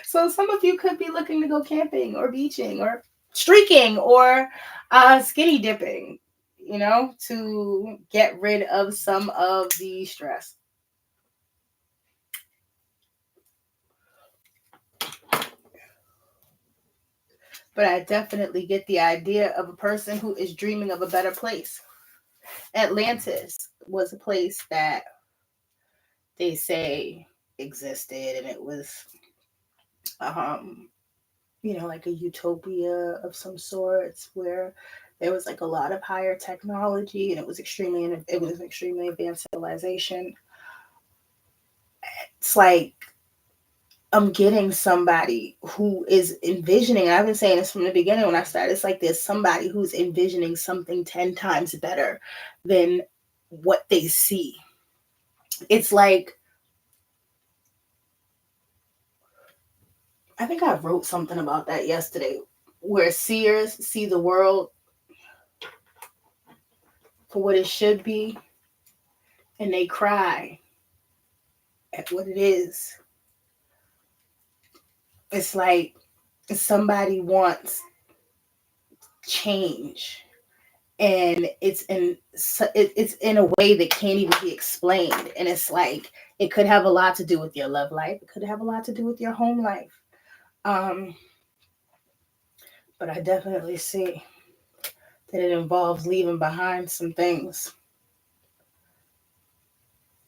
So some of you could be looking to go camping or beaching or streaking or skinny dipping, to get rid of some of the stress. But I definitely get the idea of a person who is dreaming of a better place. Atlantis was a place that they say existed, and it was like a utopia of some sorts where there was like a lot of higher technology, and it was extremely advanced civilization. It's like I'm getting somebody who is envisioning, I've been saying this from the beginning when I started, it's like there's somebody who's envisioning something 10 times better than what they see. It's like, I think I wrote something about that yesterday, where seers see the world for what it should be, and they cry at what it is. It's like somebody wants change, and it's in a way that can't even be explained. And it's like it could have a lot to do with your love life. It could have a lot to do with your home life. But I definitely see that it involves leaving behind some things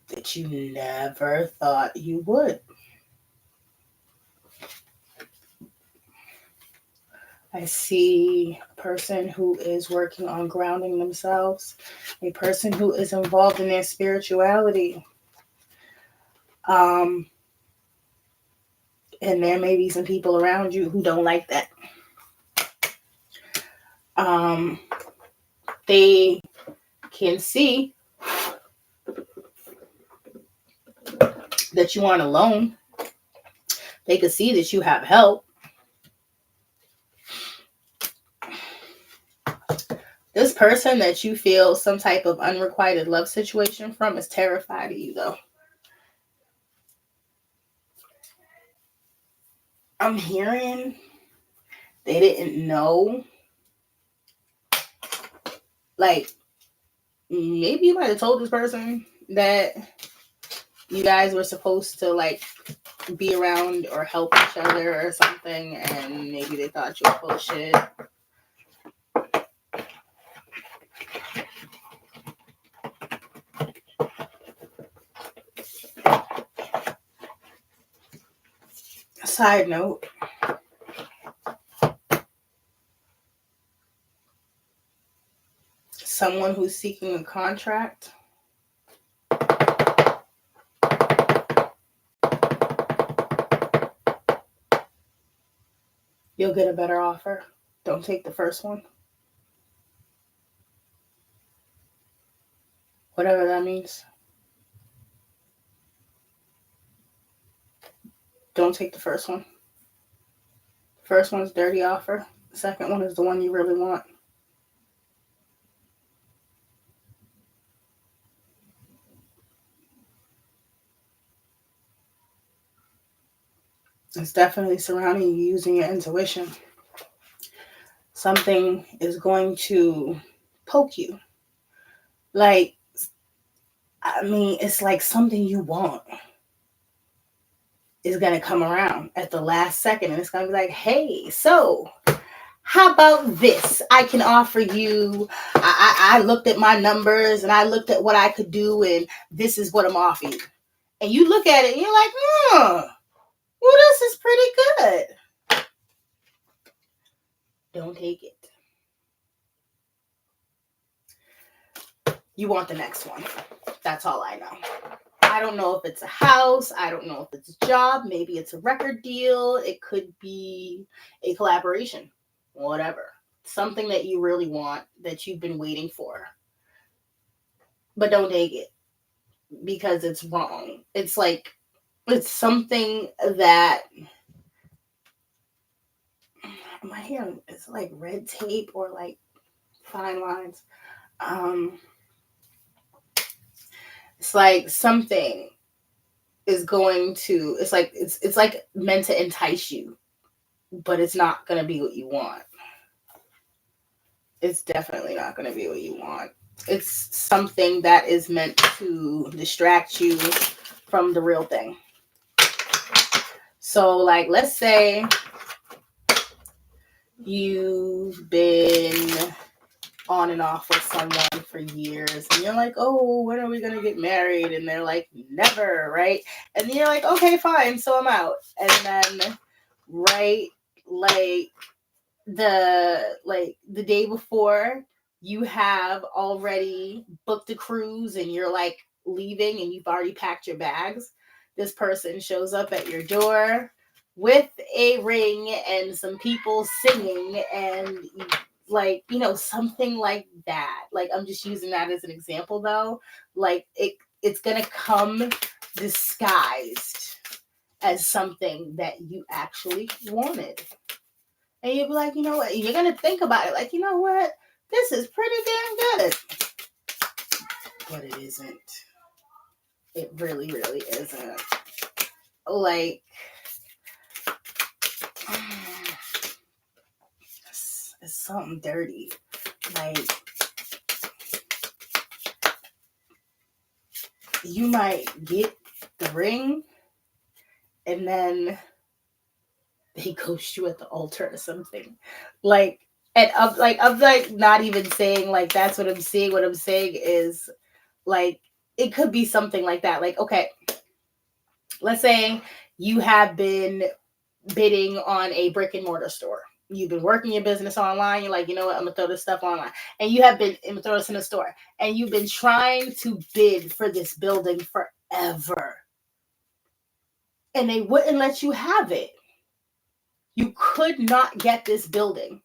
that you never thought you would. I see a person who is working on grounding themselves, a person who is involved in their spirituality. And there may be some people around you who don't like that. They can see that you aren't alone. They can see that you have help. This person that you feel some type of unrequited love situation from is terrified of you, though. I'm hearing they didn't know. Like, maybe you might have told this person that you guys were supposed to, like, be around or help each other or something, and maybe they thought you were full of shit. Side note, someone who's seeking a contract, you'll get a better offer. Don't take the first one. Whatever that means. Don't take the first one. The first one's a dirty offer. The second one is the one you really want. It's definitely surrounding you using your intuition. Something is going to poke you. Like, I mean, it's like something you want is going to come around at the last second, and it's going to be like, hey, so how about this? I can offer you, I looked at my numbers and I looked at what I could do, and this is what I'm offering you. And you look at it and you're like, well, this is pretty good. Don't take it. You want the next one. That's all I know. I don't know if it's a house. I don't know if it's a job. Maybe it's a record deal. It could be a collaboration. Whatever. Something that you really want, that you've been waiting for. But don't take it because it's wrong. It's like, it's something that my hair is like red tape or like fine lines. It's like something is going to, it's like meant to entice you, but it's not going to be what you want. It's definitely not going to be what you want. It's something that is meant to distract you from the real thing. So, like, let's say you've been on and off with someone for years, and you're like, oh, when are we going to get married? And they're like, never, right? And then you're like, okay, fine, so I'm out. And then, right, like the day before, you have already booked a cruise and you're like leaving and you've already packed your bags. This person shows up at your door with a ring and some people singing, and like, something like that. Like, I'm just using that as an example though. Like, it's gonna come disguised as something that you actually wanted. And you'll be like, you know what? You're going to think about it like, you know what? This is pretty damn good. But it isn't. It really, really isn't. Like, it's something dirty. Like, you might get the ring and then they ghost you at the altar or something. Like, and I'm like not even saying like that's what I'm saying. What I'm saying is like it could be something like that. Like, okay, let's say you have been bidding on a brick and mortar store. You've been working your business online. You're like, you know what? I'm gonna throw this stuff online, and you have been throw this in the store, and you've been trying to bid for this building forever, and they wouldn't let you have it. You could not get this building.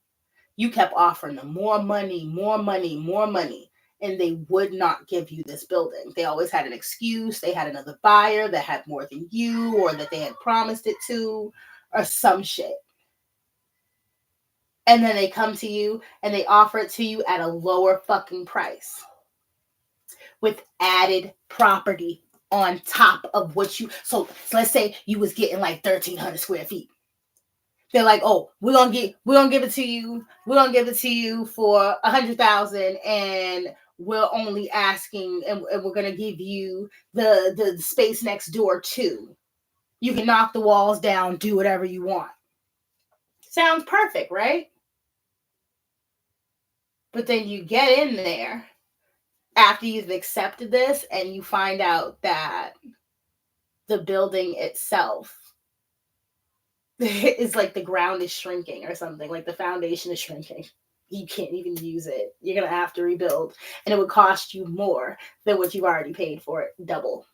You kept offering them more money, more money, more money, and they would not give you this building. They always had an excuse. They had another buyer that had more than you, or that they had promised it to, or some shit. And then they come to you and they offer it to you at a lower fucking price with added property on top of what you. So let's say you was getting like 1,300 square feet. They're like, oh, we're gonna give it to you. We're gonna give it to you for 100,000, and we're only asking, and we're gonna give you the space next door too. You can knock the walls down, do whatever you want. Sounds perfect, right? But then you get in there after you've accepted this, and you find out that the building itself is like the ground is shrinking or something, like the foundation is shrinking. You can't even use it. You're gonna have to rebuild, and it would cost you more than what you've already paid for it, double.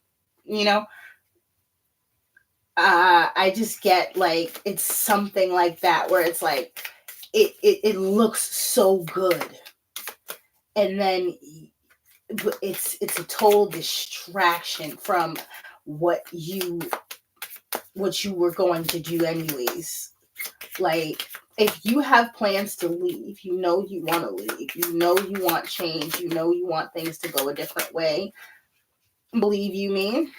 I just get like it's something like that where it's like it looks so good, and then it's a total distraction from what you were going to do anyways. Like, if you have plans to leave, you want to leave, you want change, you want things to go a different way, believe you me,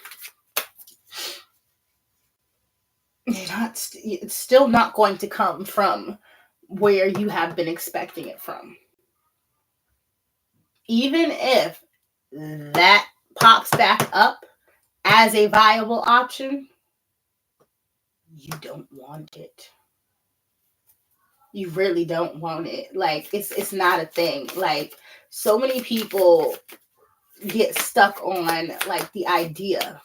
it's still not going to come from where you have been expecting it from. Even if that pops back up as a viable option, you don't want it. You really don't want it. Like, it's not a thing. Like, so many people get stuck on like the idea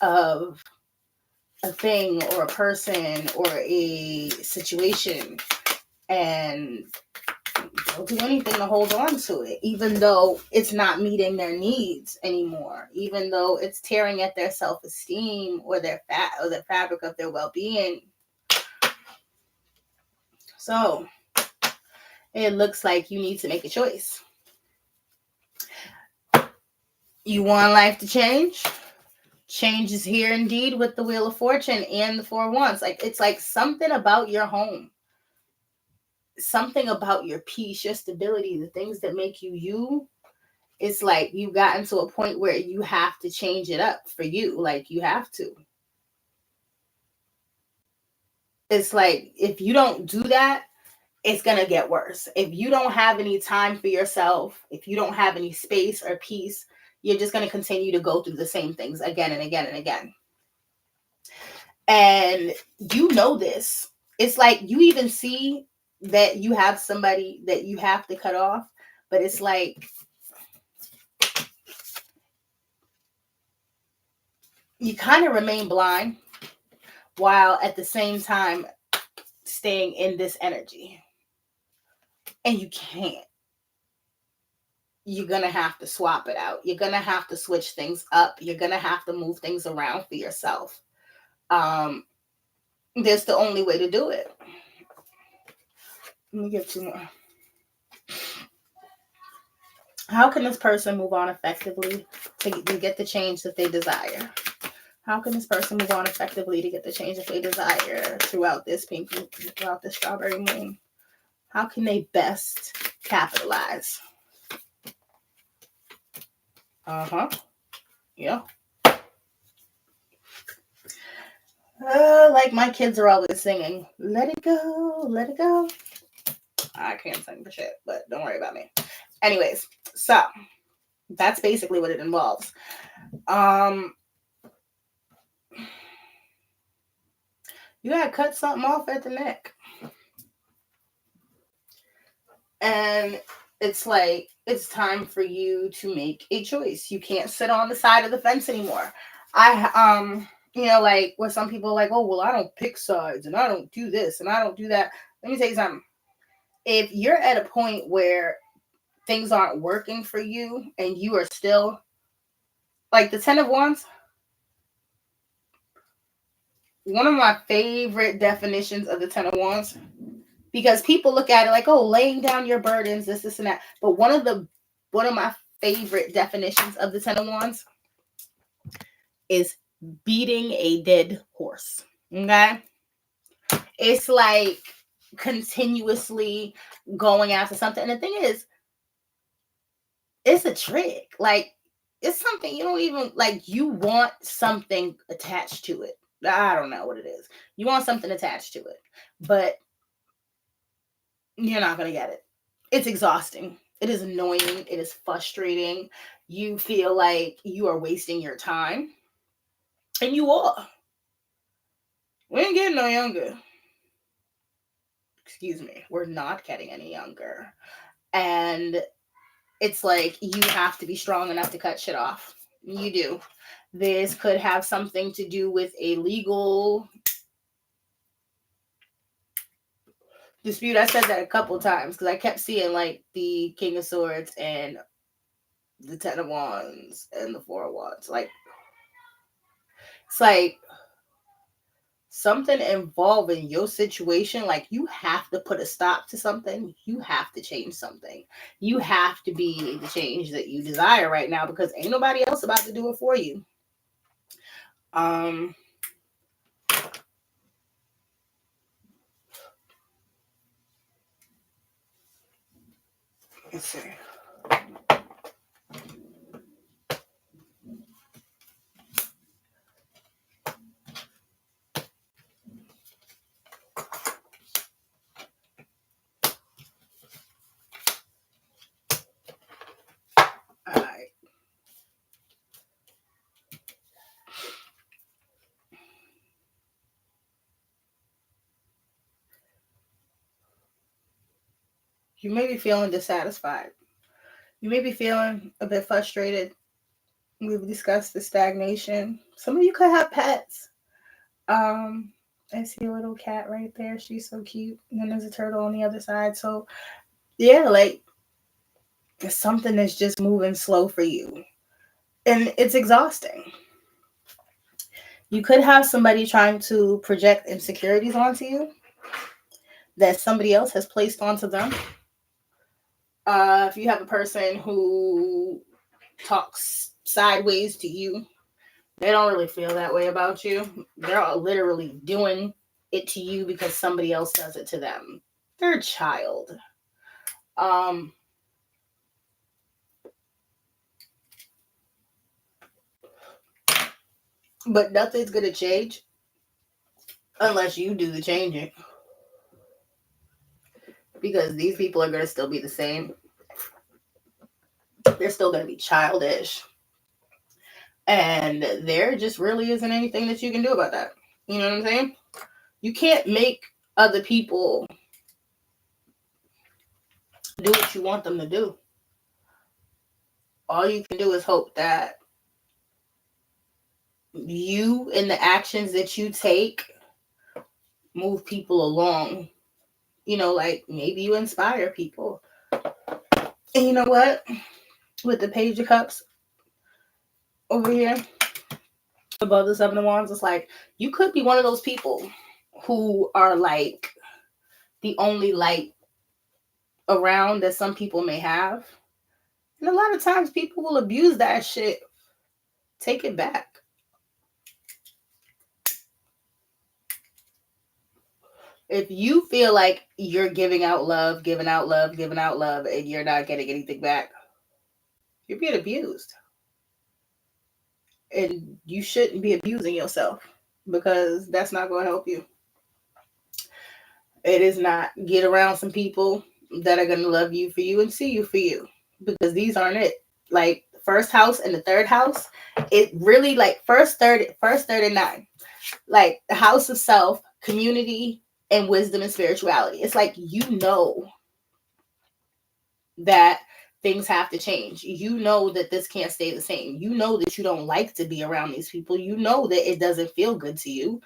of a thing or a person or a situation, and they'll do anything to hold on to it, even though it's not meeting their needs anymore, even though it's tearing at their self-esteem or their fabric of their well-being. So it looks like you need to make a choice. You want life to change? Change is here indeed with the Wheel of Fortune and the Four of Wands. Like, it's like something about your home, something about your peace, your stability, the things that make you you. It's like you've gotten to a point where you have to change it up for you. Like, you have to. It's like, if you don't do that, it's going to get worse. If you don't have any time for yourself, if you don't have any space or peace, you're just going to continue to go through the same things again and again and again. And you know this. It's like you even see that you have somebody that you have to cut off, but it's like you kind of remain blind while at the same time staying in this energy. And you can't. You're going to have to swap it out. You're going to have to switch things up. You're going to have to move things around for yourself. That's the only way to do it. Let me get 2 more. How can this person move on effectively to get the change that they desire? How can this person move on effectively to get the change that they desire throughout this throughout this strawberry moon? How can they best capitalize? Yeah. Like my kids are always singing, let it go, let it go. I can't sing for shit, but don't worry about me. Anyways, so that's basically what it involves. You gotta cut something off at the neck. And it's like, it's time for you to make a choice. You can't sit on the side of the fence anymore. Like where some people are like, oh, well, I don't pick sides and I don't do this and I don't do that. Let me tell you something. If you're at a point where things aren't working for you and you are still like the 10 of Wands, one of my favorite definitions of the 10 of Wands, because people look at it like, oh, laying down your burdens, this and that. But one of my favorite definitions of the 10 of Wands is beating a dead horse. Okay? It's like continuously going after something. And the thing is, it's a trick. Like, it's something you don't even like. You want something attached to it. I don't know what it is. You want something attached to it, but you're not going to get it. It's exhausting. It is annoying. It is frustrating. You feel like you are wasting your time. And you are. We ain't getting no younger. Excuse me. We're not getting any younger. And it's like you have to be strong enough to cut shit off. You do. This could have something to do with a legal dispute. I said that a couple times because I kept seeing like the King of Swords and the 10 of Wands and the 4 of Wands. Like, it's like something involving your situation. Like, you have to put a stop to something. You have to change something. You have to be the change that you desire right now because ain't nobody else about to do it for you. Let's see. All right. You may be feeling dissatisfied. You may be feeling a bit frustrated. We've discussed the stagnation. Some of you could have pets. I see a little cat right there. She's so cute. And then there's a turtle on the other side. So, yeah, like, it's something that's just moving slow for you. And it's exhausting. You could have somebody trying to project insecurities onto you that somebody else has placed onto them. If you have a person who talks sideways to you, They don't really feel that way about you. They're all literally doing it to you because somebody else does it to them. They're a child. Um, but nothing's gonna change unless you do the changing. Because these people are gonna still be the same. They're still gonna be childish. And there just really isn't anything that you can do about that. You know what I'm saying? You can't make other people do what you want them to do. All you can do is hope that you and the actions that you take move people along. You know, like maybe you inspire people. And you know what? With the Page of Cups over here, above the Seven of Wands, it's like you could be one of those people who are like the only light around that some people may have. And a lot of times people will abuse that shit. Take it back. If you feel like you're giving out love, and you're not getting anything back, you're being abused. And you shouldn't be abusing yourself because that's not going to help you. It is not. Get around some people that are going to love you for you and see you for you, because these aren't it. Like the first house and the third house, it really like first, third, and nine. Like the house of self, community, and wisdom and spirituality. It's like you know that things have to change. You know that this can't stay the same. You know that you don't like to be around these people. You know that it doesn't feel good to you.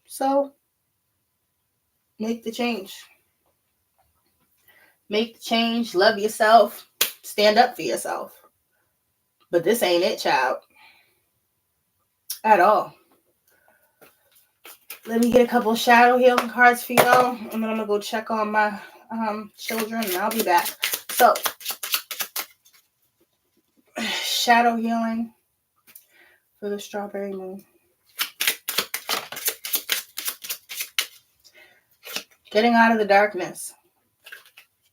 So make the change. Make the change. Love yourself. Stand up for yourself. But this ain't it, child. At all. Let me get a couple shadow healing cards for y'all. And then I'm going to go check on my children and I'll be back. So, shadow healing for the strawberry moon. Getting out of the darkness.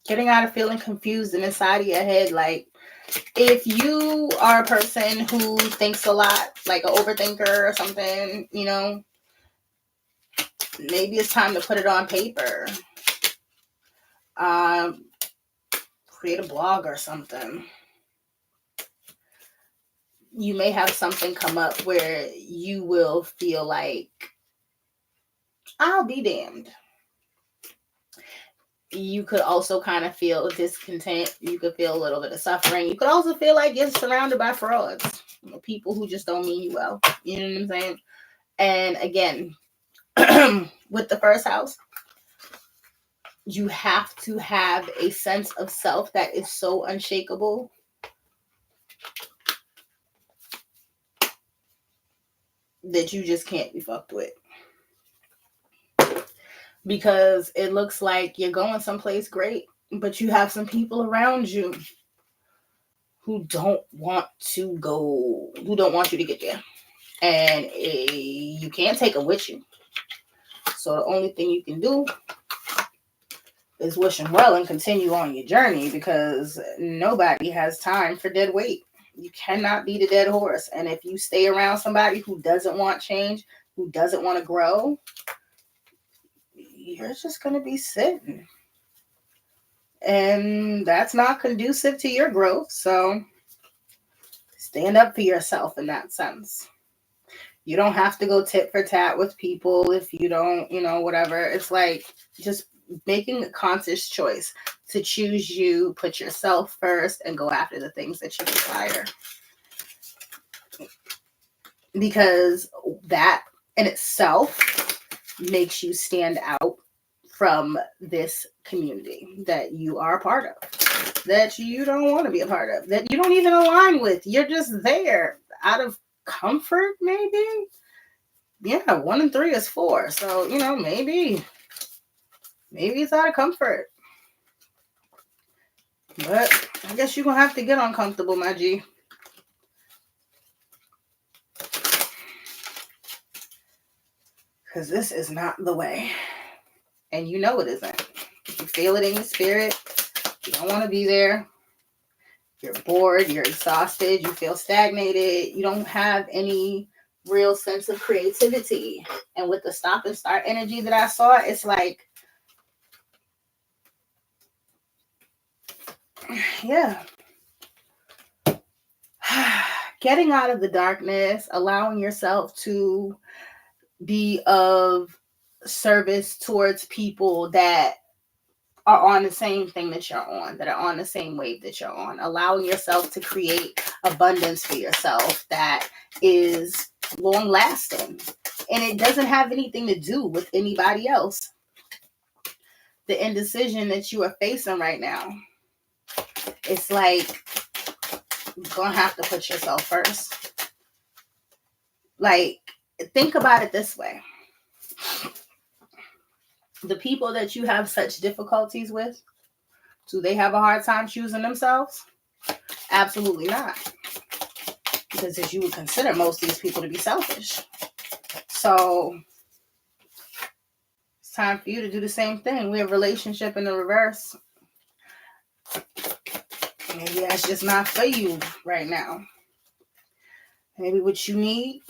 Getting out of feeling confused and inside of your head. Like, if you are a person who thinks a lot, like an overthinker or something, you know, maybe it's time to put it on paper. Create a blog or something. You may have something come up where you will feel like, I'll be damned. You could also kind of feel discontent. You could feel a little bit of suffering. You could also feel like you're surrounded by frauds. You know, people who just don't mean you well. You know what I'm saying? And again, with the first house, you have to have a sense of self that is so unshakable that you just can't be fucked with. Because it looks like you're going someplace great, but you have some people around you who don't want you to get there. And you can't take them with you. So the only thing you can do is wish them well and continue on your journey, because nobody has time for dead weight. You cannot beat a dead horse. And if you stay around somebody who doesn't want change, who doesn't want to grow, you're just going to be sitting. And that's not conducive to your growth. So stand up for yourself in that sense. You don't have to go tit for tat with people if you don't, whatever. It's like just making a conscious choice to choose you, put yourself first, and go after the things that you desire. Because that in itself makes you stand out from this community that you are a part of, that you don't want to be a part of, that you don't even align with. You're just there out of comfort, maybe. Yeah, 1 and 3 is 4. So, maybe it's out of comfort. But I guess you're going to have to get uncomfortable, my G. Because this is not the way. And you know it isn't. You feel it in your spirit. You don't want to be there. You're bored. You're exhausted. You feel stagnated. You don't have any real sense of creativity. And with the stop and start energy that I saw, it's like, yeah. Getting out of the darkness, allowing yourself to be of service towards people that are on the same thing that you're on, that are on the same wave that you're on, allowing yourself to create abundance for yourself that is long lasting. And it doesn't have anything to do with anybody else. The indecision that you are facing right now, it's like you're gonna have to put yourself first. Like, think about it this way. The people that you have such difficulties with, do they have a hard time choosing themselves? Absolutely not. Because as you would consider most of these people to be selfish. So it's time for you to do the same thing. We have relationship in the reverse. Maybe that's just not for you right now. Maybe what you need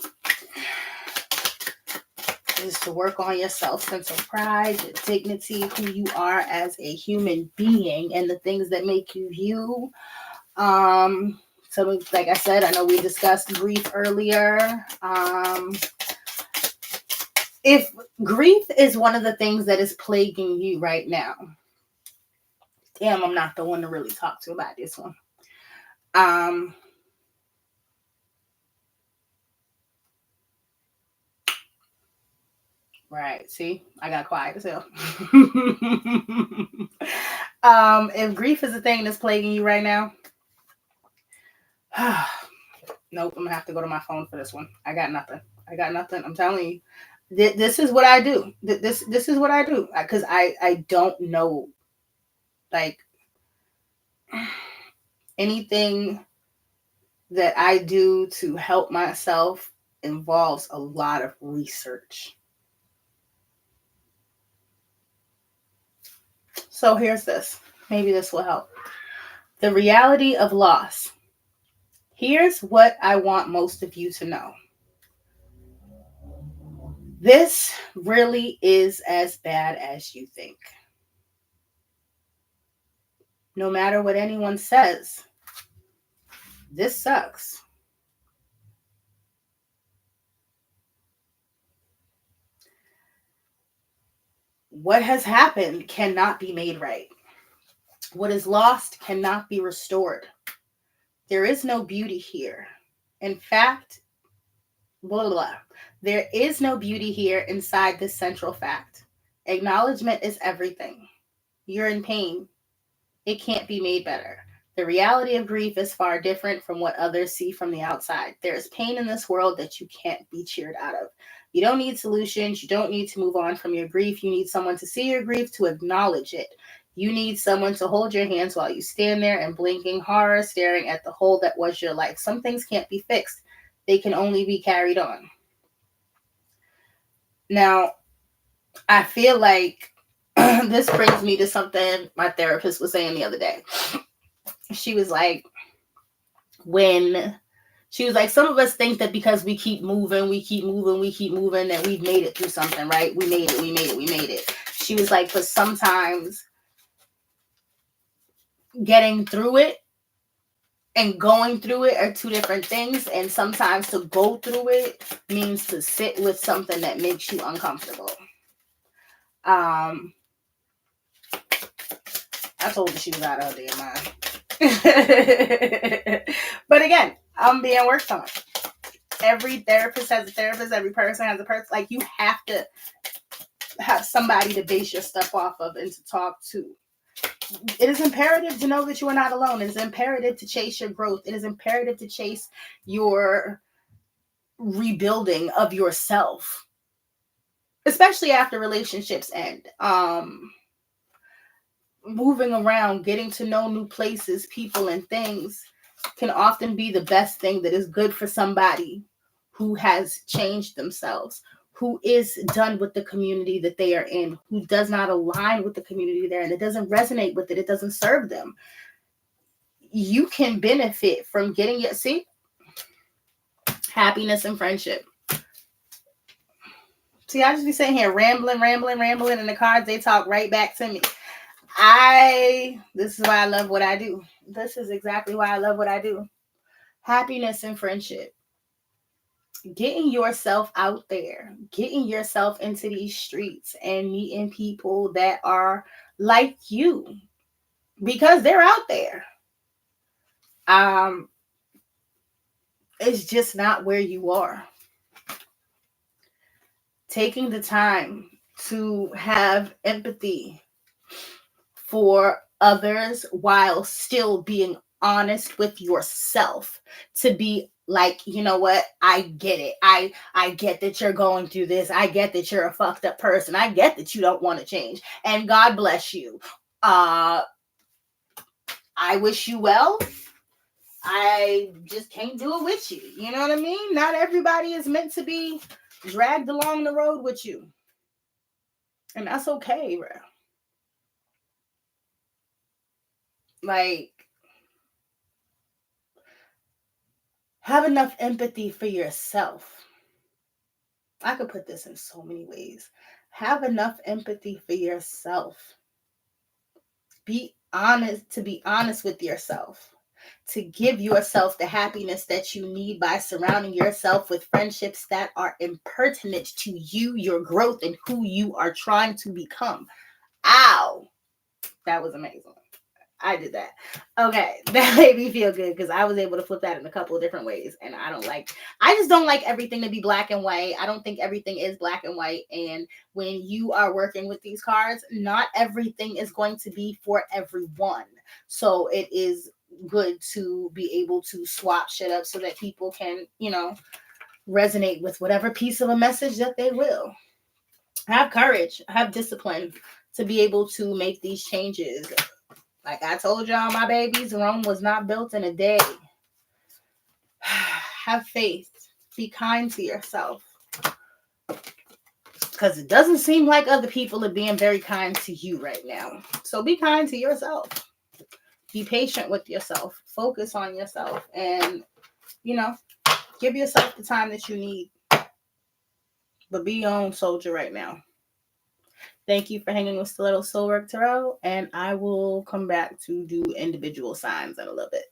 is to work on your sense of pride, your dignity, who you are as a human being, and the things that make you you. So like I said, I know we discussed grief earlier. If grief is one of the things that is plaguing you right now, damn, I'm not the one to really talk to about this one. Right. See, I got quiet as hell. If grief is a thing that's plaguing you right now, nope, I'm gonna have to go to my phone for this one. I got nothing. I'm telling you, this is what I do. This is what I do, because I don't know, like, anything that I do to help myself involves a lot of research. So here's this. Maybe this will help. The reality of loss. Here's what I want most of you to know. This really is as bad as you think. No matter what anyone says, this sucks. What has happened cannot be made right. What is lost cannot be restored. There is no beauty here. In fact, blah, blah, blah. There is no beauty here inside this central fact. Acknowledgement is everything. You're in pain. It can't be made better. The reality of grief is far different from what others see from the outside. There is pain in this world that you can't be cheered out of. You don't need solutions. You don't need to move on from your grief. You need someone to see your grief, to acknowledge it. You need someone to hold your hands while you stand there in blinking horror, staring at the hole that was your life. Some things can't be fixed. They can only be carried on. Now, I feel like this brings me to something my therapist was saying the other day. She was like, some of us think that because we keep moving, that we've made it through something, right? We made it. She was like, but sometimes getting through it and going through it are two different things. And sometimes to go through it means to sit with something that makes you uncomfortable. I told her she was out of her damn mind. But again, I'm being worked on. Every therapist has a therapist. Every person has a person. Like, you have to have somebody to base your stuff off of and to talk to. It is imperative to know that you are not alone. It is imperative to chase your growth. It is imperative to chase your rebuilding of yourself, especially after relationships end. Moving around, getting to know new places, people, and things can often be the best thing that is good for somebody who has changed themselves, who is done with the community that they are in, who does not align with the community they're in. It doesn't resonate with it. It doesn't serve them. You can benefit from getting it. See, happiness and friendship. See, I just be sitting here rambling, and the cards, they talk right back to me. This is why I love what I do. This is exactly why I love what I do. Happiness and friendship. Getting yourself out there, getting yourself into these streets and meeting people that are like you, because they're out there. It's just not where you are. Taking the time to have empathy for others while still being honest with yourself, to be like, you know what, I get it. I get that you're going through this. I get that you're a fucked up person. I get that you don't want to change. And God bless you. I wish you well. I just can't do it with you. You know what I mean? Not everybody is meant to be dragged along the road with you. And that's okay, bro. Like, have enough empathy for yourself. I could put this in so many ways. Have enough empathy for yourself. Be honest with yourself. To give yourself the happiness that you need by surrounding yourself with friendships that are impertinent to you, your growth, and who you are trying to become. Ow! That was amazing. I did that. Okay, that made me feel good because I was able to flip that in a couple of different ways. And I just don't like everything to be black and white. I don't think everything is black and white. And when you are working with these cards, not everything is going to be for everyone. So it is good to be able to swap shit up so that people can, resonate with whatever piece of a message that they will. Have courage, have discipline to be able to make these changes. Like I told y'all, my babies, Rome was not built in a day. Have faith. Be kind to yourself. Because it doesn't seem like other people are being very kind to you right now. So be kind to yourself. Be patient with yourself. Focus on yourself. And, give yourself the time that you need. But be your own soldier right now. Thank you for hanging with Stiletto Soulwork Tarot, and I will come back to do individual signs in a little bit.